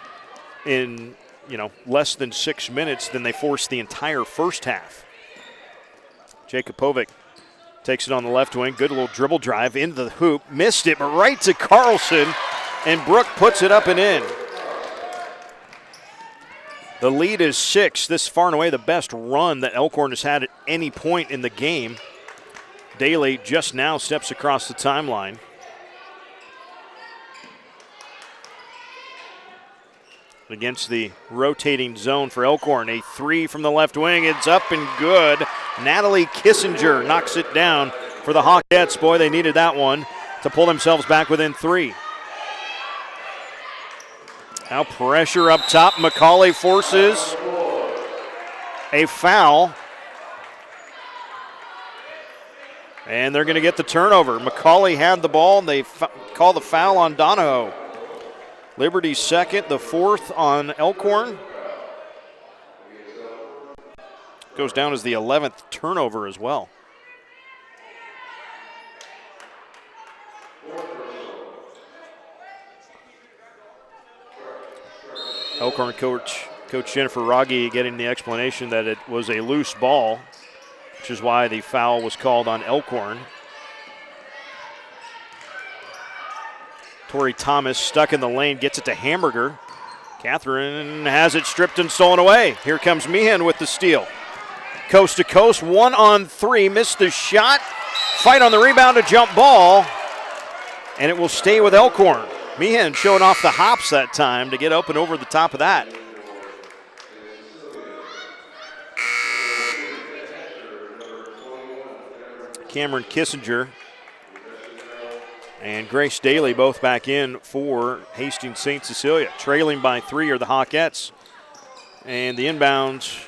in less than 6 minutes than they forced the entire first half. Jakubovic takes it on the left wing. Good little dribble drive into the hoop. Missed it, but right to Carlson. And Brooke puts it up and in. The lead is 6. This far and away the best run that Elkhorn has had at any point in the game. Daly just now steps across the timeline. Against the rotating zone for Elkhorn. A 3 from the left wing. It's up and good. Natalie Kissinger knocks it down for the Hawkettes. Boy, they needed that one to pull themselves back within 3. Now pressure up top. McCauley forces a foul. And they're going to get the turnover. McCauley had the ball, and they call the foul on Donahoe. Liberty's second, the fourth on Elkhorn. Goes down as the 11th turnover as well. Elkhorn coach Jennifer Rogge getting the explanation that it was a loose ball, which is why the foul was called on Elkhorn. Tori Thomas stuck in the lane, gets it to Hamburger. Catherine has it stripped and stolen away. Here comes Meehan with the steal. Coast to coast, 1-on-3, missed the shot. Fight on the rebound, a jump ball, and it will stay with Elkhorn. Meehan showing off the hops that time to get open over the top of that. Cameron Kissinger and Grace Daly both back in for Hastings St. Cecilia. Trailing by 3 are the Hawkettes. And the inbounds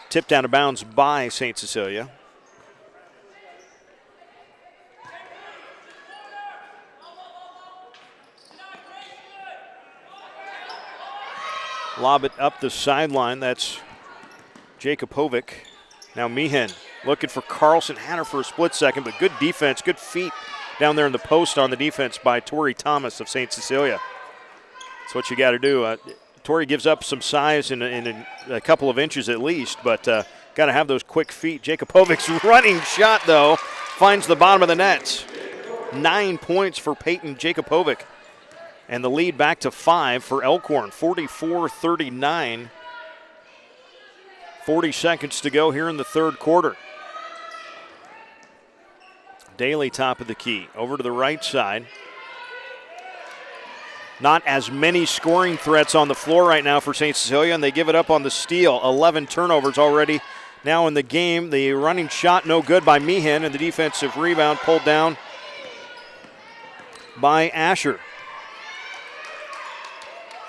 tipped out of bounds by St. Cecilia. Lob it up the sideline. That's Jakubovic. Now Meehan looking for Carlson. Had her for a split second, but good defense, good feet down there in the post on the defense by Tori Thomas of St. Cecilia. That's what you got to do. Tori gives up some size in a couple of inches at least, but got to have those quick feet. Jakubovic's running shot, though, finds the bottom of the net. 9 points for Peyton Jakubovic. And the lead back to 5 for Elkhorn, 44-39. 40 seconds to go here in the third quarter. Daly top of the key. Over to the right side. Not as many scoring threats on the floor right now for St. Cecilia, and they give it up on the steal. 11 turnovers already now in the game. The running shot no good by Meehan, and the defensive rebound pulled down by Asher.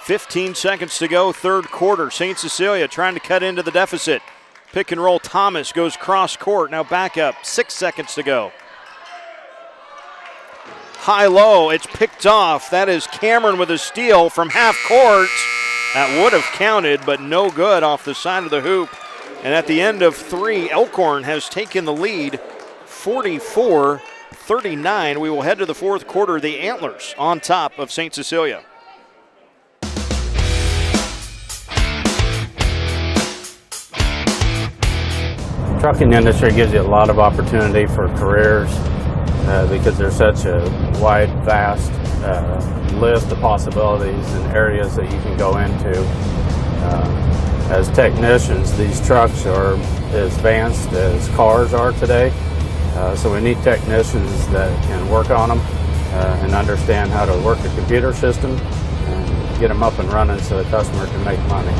15 seconds to go, third quarter. St. Cecilia trying to cut into the deficit. Pick and roll, Thomas goes cross court, now back up, 6 seconds to go. High-low, it's picked off. That is Cameron with a steal from half court. That would have counted, but no good off the side of the hoop. And at the end of 3, Elkhorn has taken the lead, 44-39. We will head to the fourth quarter. The Antlers on top of St. Cecilia. Trucking industry gives you a lot of opportunity for careers because there's such a wide, vast list of possibilities and areas that you can go into. As technicians, these trucks are as advanced as cars are today, so we need technicians that can work on them and understand how to work a computer system and get them up and running so the customer can make money.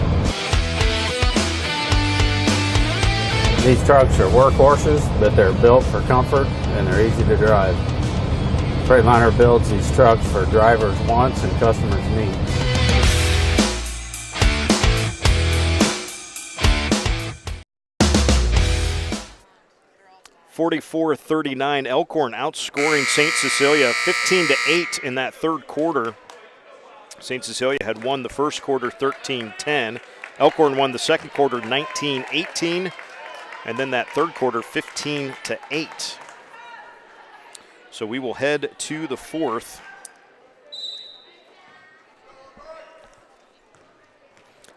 These trucks are workhorses, but they're built for comfort and they're easy to drive. Freightliner builds these trucks for drivers' wants and customers' needs. (44-39), Elkhorn outscoring St. Cecilia 15-8 in that third quarter. St. Cecilia had won the first quarter 13-10. Elkhorn won the second quarter 19-18. And then that third quarter, 15-8. So we will head to the fourth.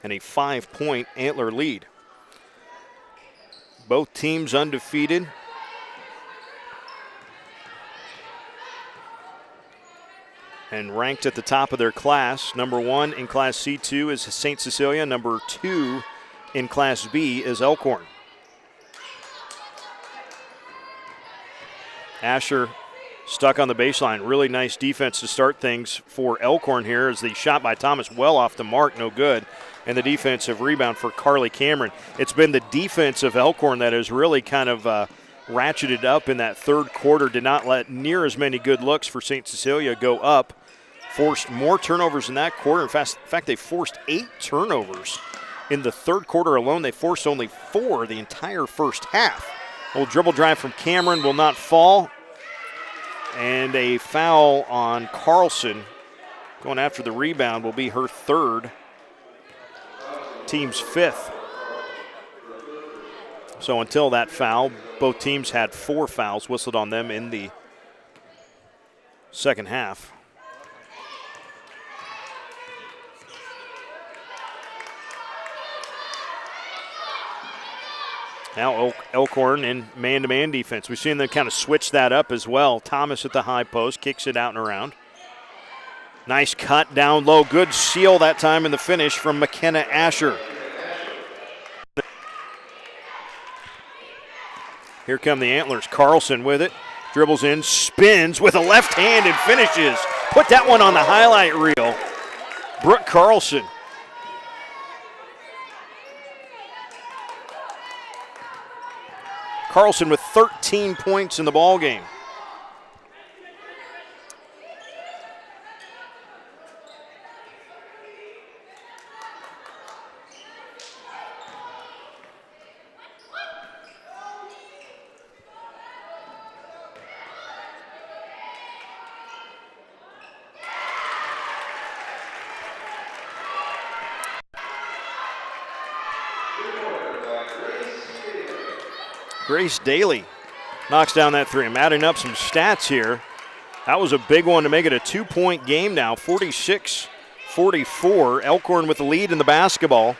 And a 5-point Antler lead. Both teams undefeated. And ranked at the top of their class. Number 1 in Class C2 is St. Cecilia. Number 2 in Class B is Elkhorn. Asher stuck on the baseline. Really nice defense to start things for Elkhorn here as the shot by Thomas well off the mark, no good. And the defensive rebound for Carly Cameron. It's been the defense of Elkhorn that has really kind of ratcheted up in that third quarter. Did not let near as many good looks for St. Cecilia go up. Forced more turnovers in that quarter. In fact, they forced 8 turnovers in the third quarter alone. They forced only 4 the entire first half. Old dribble drive from Cameron will not fall. And a foul on Carlson. Going after the rebound will be her third. Team's 5th. So until that foul, both teams had 4 fouls whistled on them in the second half. Now Elkhorn in man-to-man defense. We've seen them kind of switch that up as well. Thomas at the high post, kicks it out and around. Nice cut down low. Good seal that time in the finish from McKenna Asher. Here come the Antlers. Carlson with it. Dribbles in, spins with a left hand and finishes. Put that one on the highlight reel. Brooke Carlson. Carlson with 13 points in the ball game. Grace Daly knocks down that 3. I'm adding up some stats here. That was a big one to make it a 2-point game now, 46-44. Elkhorn with the lead in the basketball.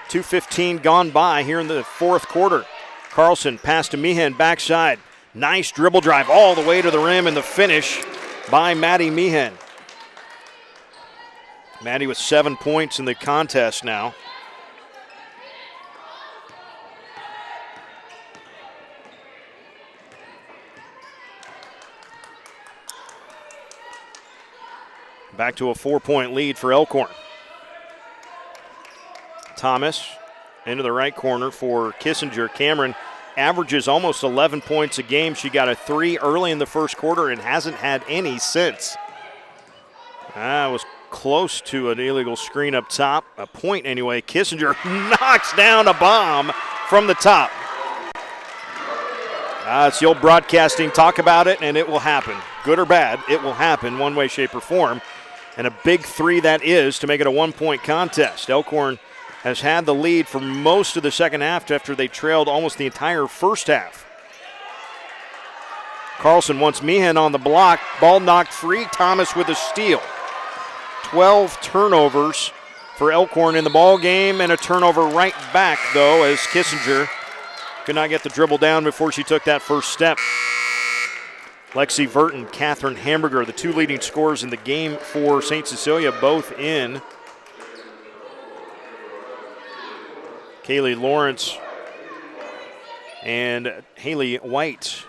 2:15 gone by here in the fourth quarter. Carlson pass to Meehan, backside. Nice dribble drive all the way to the rim, and the finish by Maddy Meehan. Maddy with 7 points in the contest now. Back to a 4-point lead for Elkhorn. Thomas into the right corner for Kissinger. Cameron averages almost 11 points a game. She got a 3 early in the first quarter and hasn't had any since. Was close to an illegal screen up top. A point anyway. Kissinger knocks down a bomb from the top. It's the old broadcasting. Talk about it and it will happen. Good or bad, it will happen one way, shape, or form. And a big 3 that is to make it a 1-point contest. Elkhorn has had the lead for most of the second half after they trailed almost the entire first half. Carlson wants Meehan on the block. Ball knocked free. Thomas with a steal. 12 turnovers for Elkhorn in the ball game, and a turnover right back, though, as Kissinger could not get the dribble down before she took that first step. Lexi Verton, Catherine Hamburger, the 2 leading scorers in the game for St. Cecilia, both in. Kaylee Lawrence and Haley White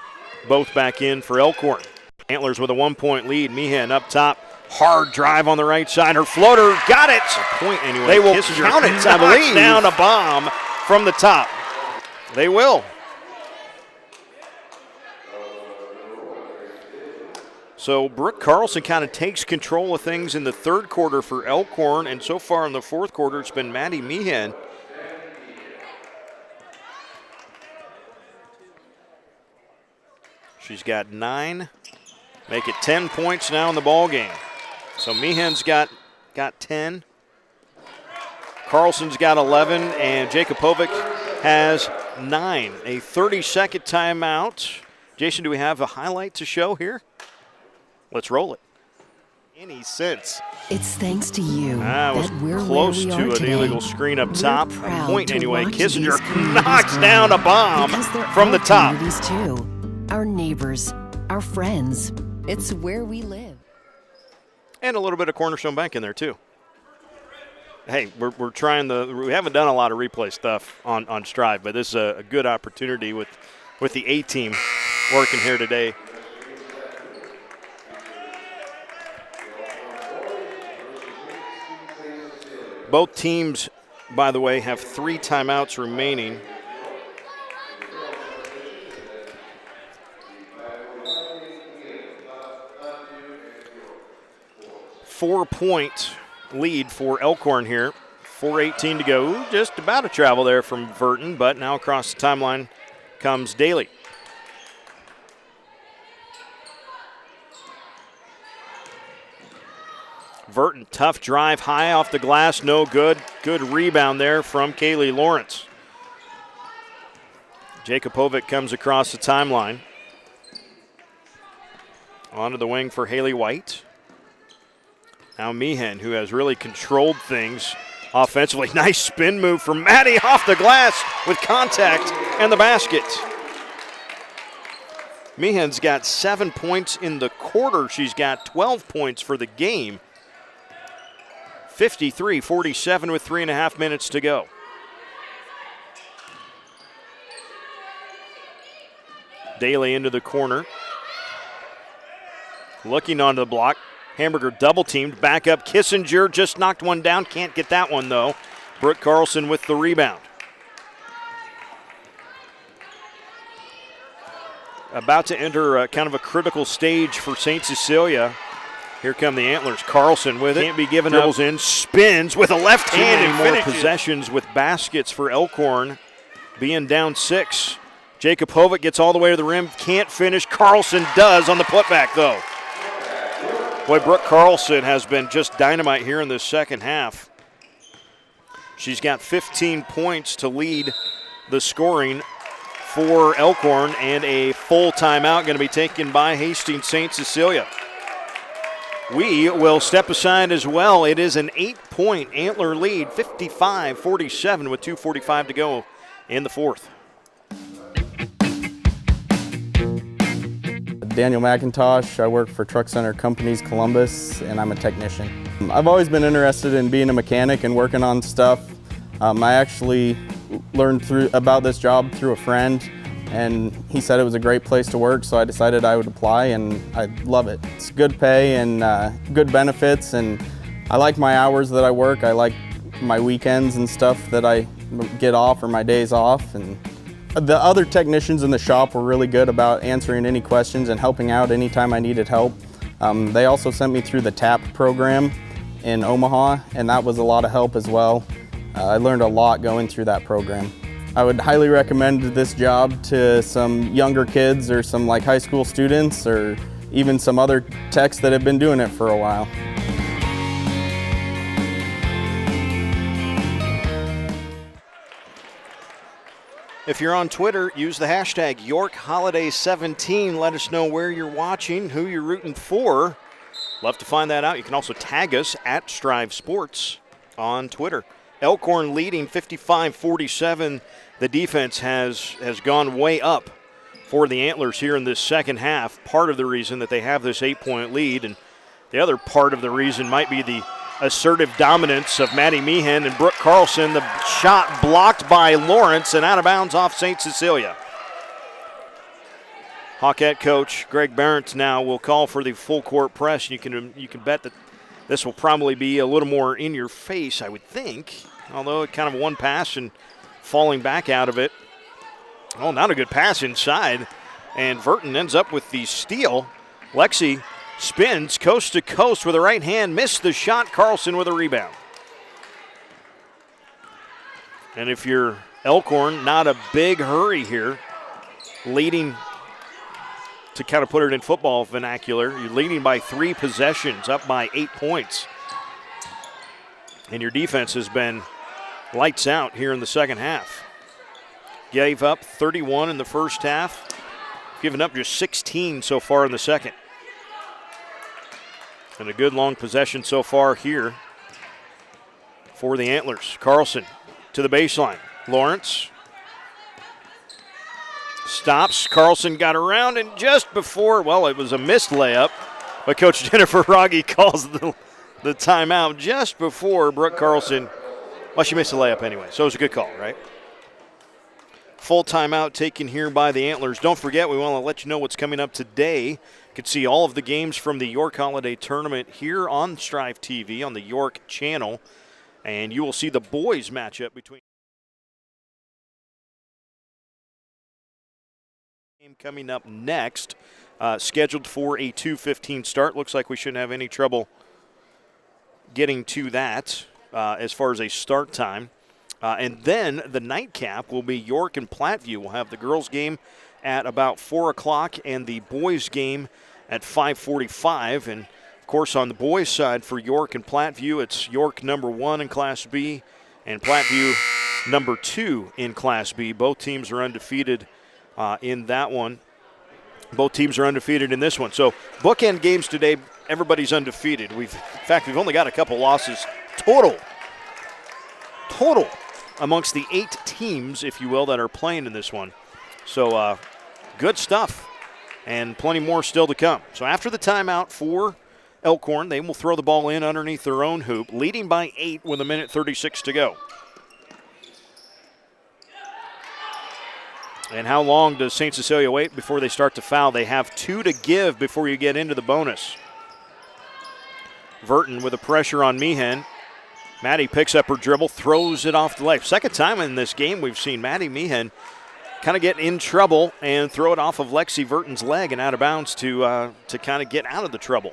both back in for Elkhorn. Antlers with a 1-point lead. Meehan up top. Hard drive on the right side. Her floater got it. A point anyway. They will count it, I believe. Down a bomb from the top. They will. So Brooke Carlson kind of takes control of things in the third quarter for Elkhorn, and so far in the fourth quarter it's been Maddy Meehan. She's got 9. Make it 10 points now in the ball game. So Meehan's got 10. Carlson's got 11, and Jakubovic has 9. A 30-second timeout. Jason, do we have a highlight to show here? Let's roll it. Any sense? It's thanks to you was that we're close where we to are an today. illegal screen up We're top. A proud point to anyway. watch Kissinger these communities knocks grow down a bomb because they're from our the top. communities too. Our neighbors, our friends. It's where we live. And a little bit of Cornerstone Bank in there too. Hey, we're trying we haven't done a lot of replay stuff on Strive, but this is a good opportunity with the A-team working here today. Both teams, by the way, have 3 timeouts remaining. Four-point lead for Elkhorn here. 4:18 to go. Just about a travel there from Verton, but now across the timeline comes Daly. Verton, tough drive, high off the glass, no good. Good rebound there from Kaylee Lawrence. Jakubovic comes across the timeline. Onto the wing for Haley White. Now Meehan, who has really controlled things offensively. Nice spin move from Maddy off the glass with contact and the basket. Meehan's got 7 points in the quarter. She's got 12 points for the game. 53-47 with 3.5 minutes to go. Daly into the corner. Looking onto the block. Hamburger double teamed. Back up. Kissinger just knocked one down. Can't get that one though. Brooke Carlson with the rebound. About to enter kind of a critical stage for St. Cecilia. Here come the Antlers. Carlson with it. Can't be given up. In. Spins with a left hand and more possessions with baskets for Elkhorn. Being down 6. Jakubovic gets all the way to the rim. Can't finish. Carlson does on the putback though. Boy, Brooke Carlson has been just dynamite here in this second half. She's got 15 points to lead the scoring for Elkhorn, and a full timeout going to be taken by Hastings St. Cecilia. We will step aside as well. It is an 8-point Antler lead, 55-47 with 2:45 to go in the fourth. Daniel McIntosh. I work for Truck Center Companies Columbus, and I'm a technician. I've always been interested in being a mechanic and working on stuff. I actually learned about this job through a friend. and he said it was a great place to work, so I decided I would apply, and I love it. It's good pay and good benefits, and I like my hours that I work. I like my weekends and stuff that I get off, or my days off. And the other technicians in the shop were really good about answering any questions and helping out anytime I needed help. They also sent me through the TAP program in Omaha, and that was a lot of help as well. I learned a lot going through that program. I would highly recommend this job to some younger kids, or some like high school students, or even some other techs that have been doing it for a while. If you're on Twitter, use the hashtag YorkHoliday17. Let us know where you're watching, who you're rooting for. Love to find that out. You can also tag us at Strive Sports on Twitter. Elkhorn leading 55-47. The defense has gone way up for the Antlers here in this second half. Part of the reason that they have this 8-point lead, and the other part of the reason might be the assertive dominance of Maddy Meehan and Brooke Carlson. The shot blocked by Lawrence and out of bounds off St. Cecilia. Hawkette coach Greg Barrett now will call for the full court press. You can bet that this will probably be a little more in your face, I would think. Although it kind of one pass and falling back out of it. Oh, not a good pass inside. And Verton ends up with the steal. Lexi spins coast to coast with a right hand, missed the shot. Carlson with a rebound. And if you're Elkhorn, not a big hurry here. Leading, to kind of put it in football vernacular, you're leading by 3 possessions, up by 8 points. And your defense has been lights out here in the second half. Gave up 31 in the first half, given up just 16 so far in the second. And a good long possession so far here for the Antlers. Carlson to the baseline. Lawrence stops. Carlson got around, and just before, well, it was a missed layup, but Coach Jennifer Rogge calls the timeout just before Brooke Carlson. Well, she missed the layup anyway, so it was a good call, right? Full timeout taken here by the Antlers. Don't forget, we want to let you know what's coming up today. You can see all of the games from the York Holiday Tournament here on Strive TV on the York channel. And you will see the boys matchup between game coming up next, scheduled for a 2:15 start. Looks like we shouldn't have any trouble getting to that as far as a start time. And then the nightcap will be York and Platteview. We'll have the girls' game at about 4 o'clock and the boys' game at 5:45. And, of course, on the boys' side for York and Platteview, it's York number 1 in Class B and Platteview number 2 in Class B. Both teams are undefeated in that one. Both teams are undefeated in this one. So bookend games today, everybody's undefeated. In fact, we've only got a couple losses total amongst the 8 teams, if you will, that are playing in this one. So good stuff, and plenty more still to come. So after the timeout for Elkhorn, they will throw the ball in underneath their own hoop, leading by 8 with 1:36 to go. And how long does St. Cecilia wait before they start to foul? They have 2 to give before you get into the bonus. Verton with the pressure on Meehan. Maddy picks up her dribble, throws it off the leg. Second time in this game we've seen Maddy Meehan kind of get in trouble and throw it off of Lexi Verton's leg and out of bounds to kind of get out of the trouble.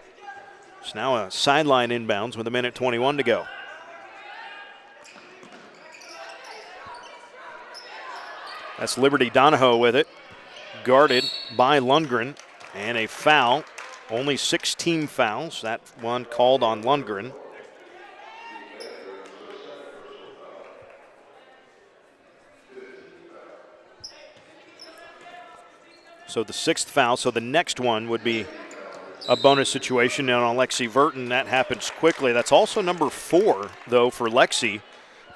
It's now a sideline inbounds with 1:21 to go. That's Liberty Donahoe with it, guarded by Lundgren, and a foul. Only 6 team fouls. That one called on Lundgren. So the 6th foul, so the next one would be a bonus situation. And on Lexi Verton, that happens quickly. That's also number 4, though, for Lexi,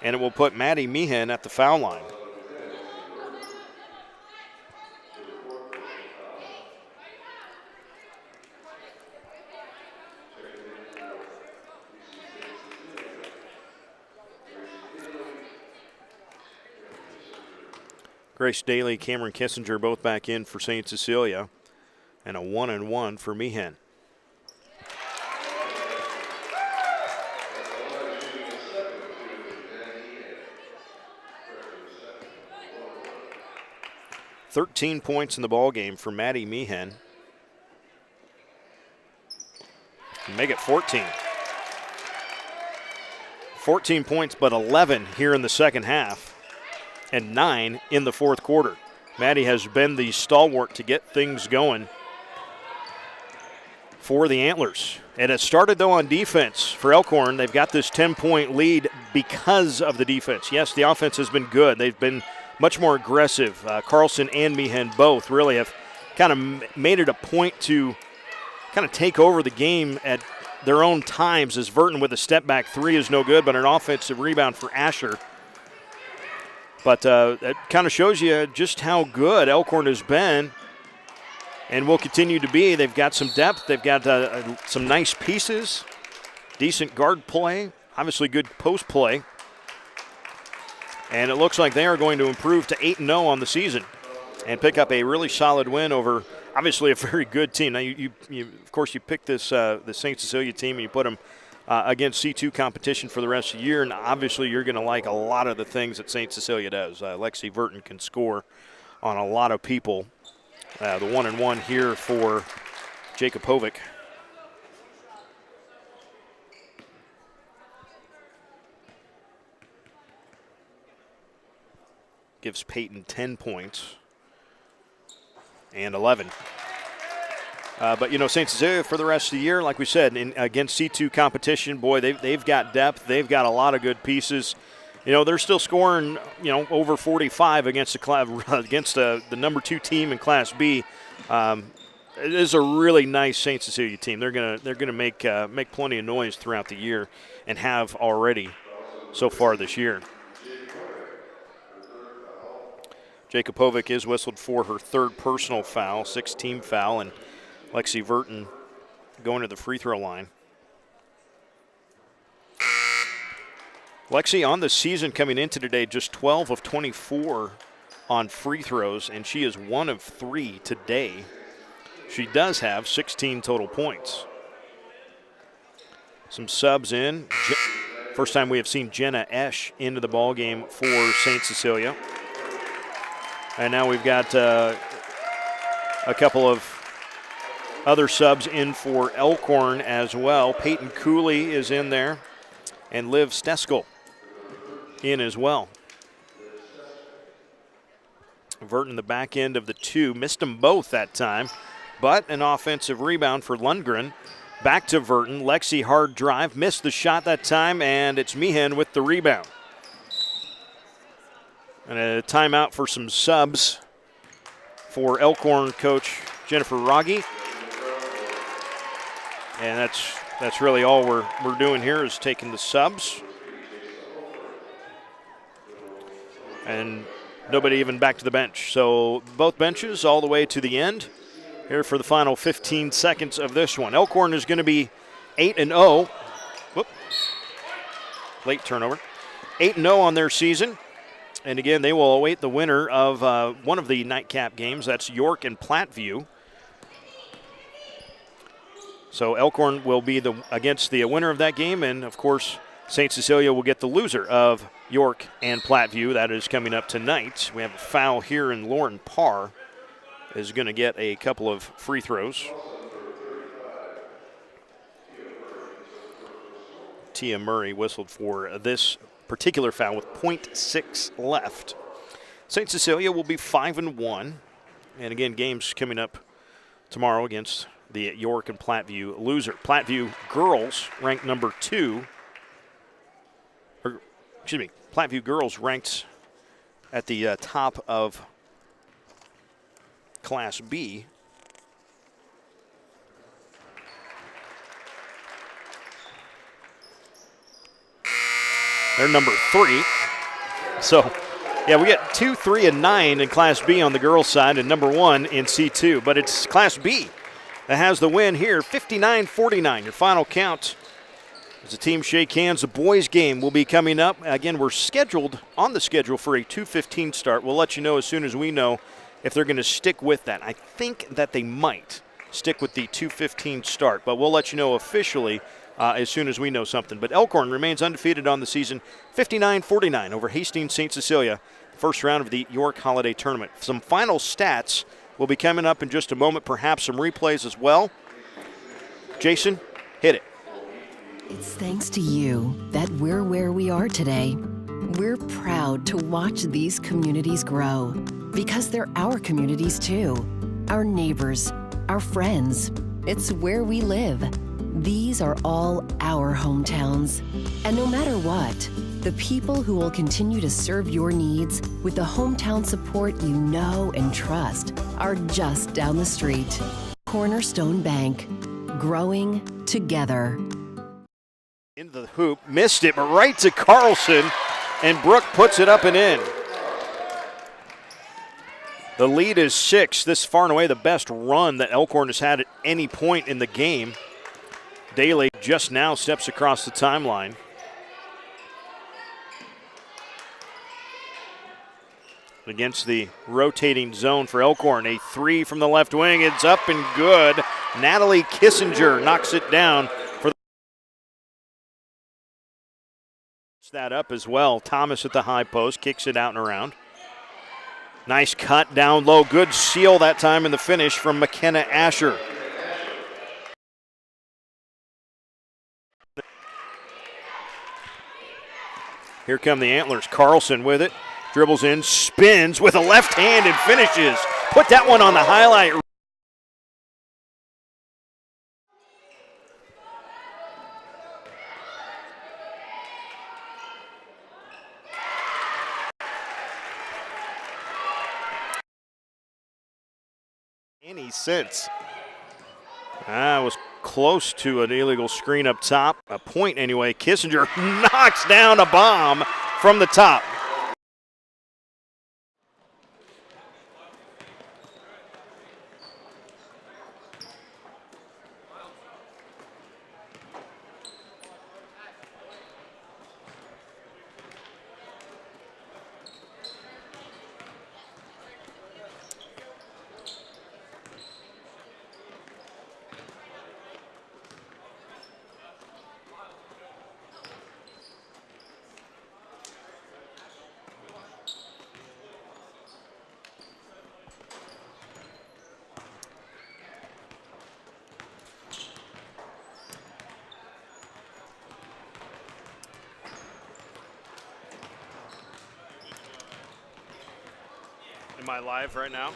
and it will put Maddy Meehan at the foul line. Grace Daly, Cameron Kissinger both back in for St. Cecilia. And a 1-1 for Meehan. "13 points in the ball game for Maddy Meehan. Make it 14. 14 points, but 11 here in the second half, and 9 in the fourth quarter. Maddy has been the stalwart to get things going for the Antlers. And it started, though, on defense for Elkhorn. They've got this 10-point lead because of the defense. Yes, the offense has been good. They've been much more aggressive. Carlson and Meehan both really have kind of made it a point to kind of take over the game at their own times, as Verton with a step-back three is no good, but an offensive rebound for Asher. But it kind of shows you just how good Elkhorn has been and will continue to be. They've got some depth. They've got some nice pieces, decent guard play, obviously good post play. And it looks like they are going to improve to 8-0 on the season and pick up a really solid win over obviously a very good team. Now, you of course, you pick this the St. Cecilia team and you put them against C2 competition for the rest of the year, and obviously you're going to like a lot of the things that St. Cecilia does. Lexi Verton can score on a lot of people. The 1-1 here for Jakubovic. Gives Peyton 10 points and 11. But, you know, St. Cecilia for the rest of the year, like we said, against C2 competition, boy, they've got depth. They've got a lot of good pieces. You know, they're still scoring, you know, over 45 against the number 2 team in Class B. It is a really nice St. Cecilia team. They're gonna make plenty of noise throughout the year, and have already so far this year. Jakubovic is whistled for her third personal foul, 6th team foul, and Lexi Verton going to the free throw line. Lexi on the season coming into today just 12 of 24 on free throws, and she is 1 of 3 today. She does have 16 total points. Some subs in. First time we have seen Jenna Esch into the ball game for St. Cecilia. And now we've got a couple of other subs in for Elkhorn as well. Peyton Cooley is in there, and Liv Steskel in as well. Verton the back end of the 2. Missed them both that time, but an offensive rebound for Lundgren. Back to Verton. Lexi hard drive. Missed the shot that time, and it's Meehan with the rebound. And a timeout for some subs for Elkhorn coach Jennifer Rogge. And that's really all we're doing here, is taking the subs. And nobody even back to the bench. So both benches all the way to the end here for the final 15 seconds of this one. Elkhorn is going to be 8-0. Whoop. Late turnover. 8-0 on their season. And again, they will await the winner of one of the nightcap games. That's York and Platteview. So Elkhorn will be against the winner of that game, and of course, St. Cecilia will get the loser of York and Platteview. That is coming up tonight. We have a foul here, and Lauren Parr is going to get a couple of free throws. Tia Murray whistled for this particular foul with 0.6 left. St. Cecilia will be 5-1. And again, games coming up tomorrow against the York and Platteview loser. Platteview girls ranked number 2. Platteview girls ranked at the top of Class B. They're number 3. So, yeah, we get 2, 3, and 9 in Class B on the girls' side, and number 1 in C2. But it's Class B that has the win here, 59-49. Your final count As the team shake hands, the boys game will be coming up. Again, we're scheduled on the schedule for a 2:15 start. We'll let you know as soon as we know if they're going to stick with that. I think that they might stick with the 2:15 start, but we'll let you know officially as soon as we know something. But Elkhorn remains undefeated on the season, 59-49 over Hastings St. Cecilia, first round of the York Holiday Tournament. Some final stats will be coming up in just a moment, perhaps some replays as well. Jason, hit it. It's thanks to you that we're where we are today. We're proud to watch these communities grow because they're our communities too. Our neighbors, our friends. It's where we live. These are all our hometowns. And no matter what, the people who will continue to serve your needs with the hometown support you know and trust are just down the street. Cornerstone Bank, growing together. Into the hoop, missed it, but right to Carlson, and Brooke puts it up and in. The lead is 6. This far and away the best run that Elkhorn has had at any point in the game. Daly just now steps across the timeline. Against the rotating zone for Elkhorn. A 3 from the left wing. It's up and good. Natalie Kissinger knocks it down for that up as well. Thomas at the high post kicks it out and around. Nice cut down low. Good seal that time in the finish from McKenna Asher. Here come the Antlers. Carlson with it. Dribbles in, spins with a left hand and finishes. Put that one on the highlight. Any sense. Was close to an illegal screen up top. A point anyway. Kissinger knocks down a bomb from the top. Am I live right now?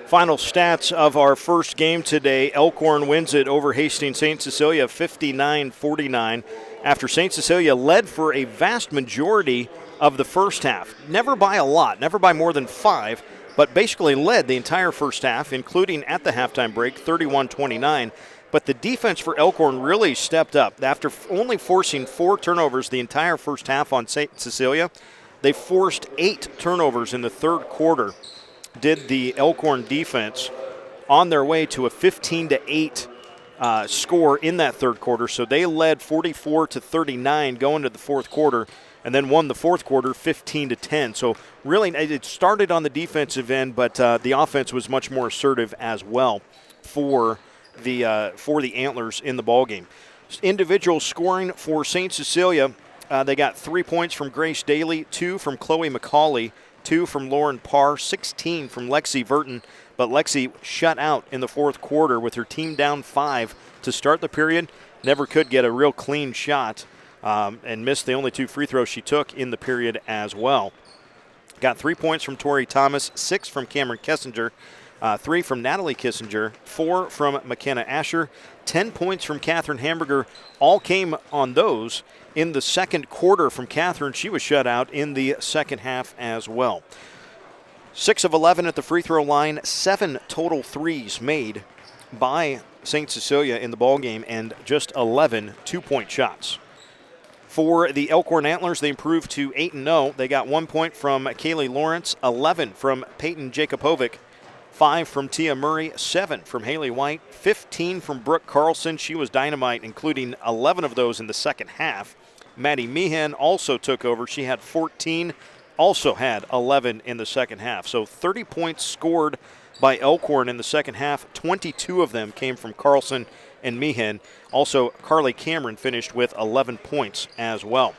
Final stats of our first game today. Elkhorn wins it over Hastings St. Cecilia 59-49 after St. Cecilia led for a vast majority of the first half. Never by a lot, never by more than 5, but basically led the entire first half, including at the halftime break, 31-29. But the defense for Elkhorn really stepped up. After only forcing 4 turnovers the entire first half on St. Cecilia, they forced 8 turnovers in the third quarter. Did the Elkhorn defense on their way to a 15-8 score in that third quarter. So they led 44-39 going to the fourth quarter and then won the fourth quarter 15-10. So really it started on the defensive end, but the offense was much more assertive as well for the Antlers in the ballgame. Individual scoring for St. Cecilia, they got 3 points from Grace Daly, 2 from Chloe McCauley, 2 from Lauren Parr, 16 from Lexi Verton, but Lexi shut out in the fourth quarter with her team down 5 to start the period. never could get a real clean shot and missed the only 2 free throws she took in the period as well. Got 3 points from Tori Thomas, 6 from Cameron Kessinger, 3 from Natalie Kissinger, 4 from McKenna Asher, 10 points from Catherine Hamburger. All came on those in the second quarter from Catherine. She was shut out in the second half as well. 6 of 11 at the free throw line, 7 total threes made by St. Cecilia in the ballgame, and just 11 two-point shots. For the Elkhorn Antlers, they improved to 8-0. They got 1 point from Kaylee Lawrence, 11 from Peyton Jakobovic, 5 from Tia Murray, 7 from Haley White, 15 from Brooke Carlson. She was dynamite, including 11 of those in the second half. Maddy Meehan also took over. She had 14, also had 11 in the second half. So 30 points scored by Elkhorn in the second half. 22 of them came from Carlson and Meehan. Also, Carly Cameron finished with 11 points as well.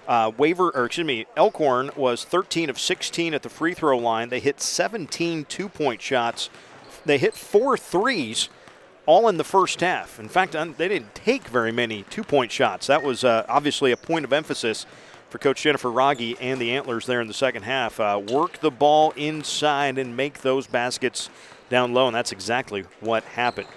Elkhorn was 13 of 16 at the free throw line. They hit 17 two-point shots. They hit 4 threes, all in the first half. In fact, they didn't take very many two-point shots. That was obviously a point of emphasis for Coach Jennifer Rogge and the Antlers there in the second half. Work the ball inside and make those baskets down low, and that's exactly what happened.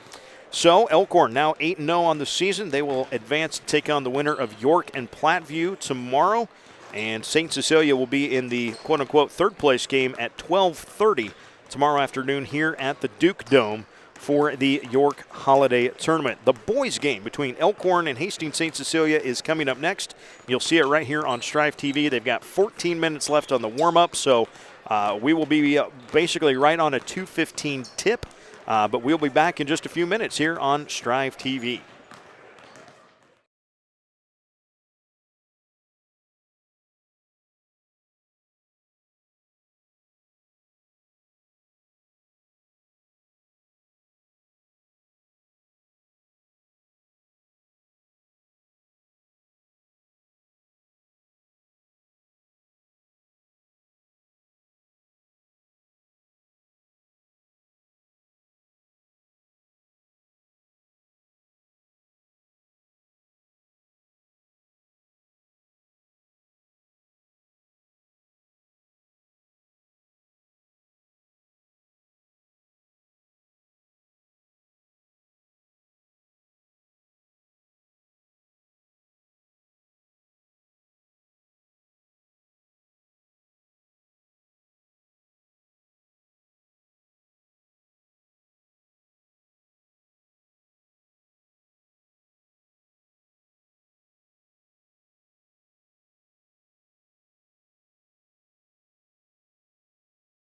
So Elkhorn now 8-0 on the season. They will advance to take on the winner of York and Platteview tomorrow, and St. Cecilia will be in the quote-unquote third-place game at 12:30 tomorrow afternoon here at the Duke Dome for the York Holiday Tournament. The boys' game between Elkhorn and Hastings St. Cecilia is coming up next. You'll see it right here on Strive TV. They've got 14 minutes left on the warm-up, so we will be basically right on a 2:15 tip. But we'll be back in just a few minutes here on Strive TV.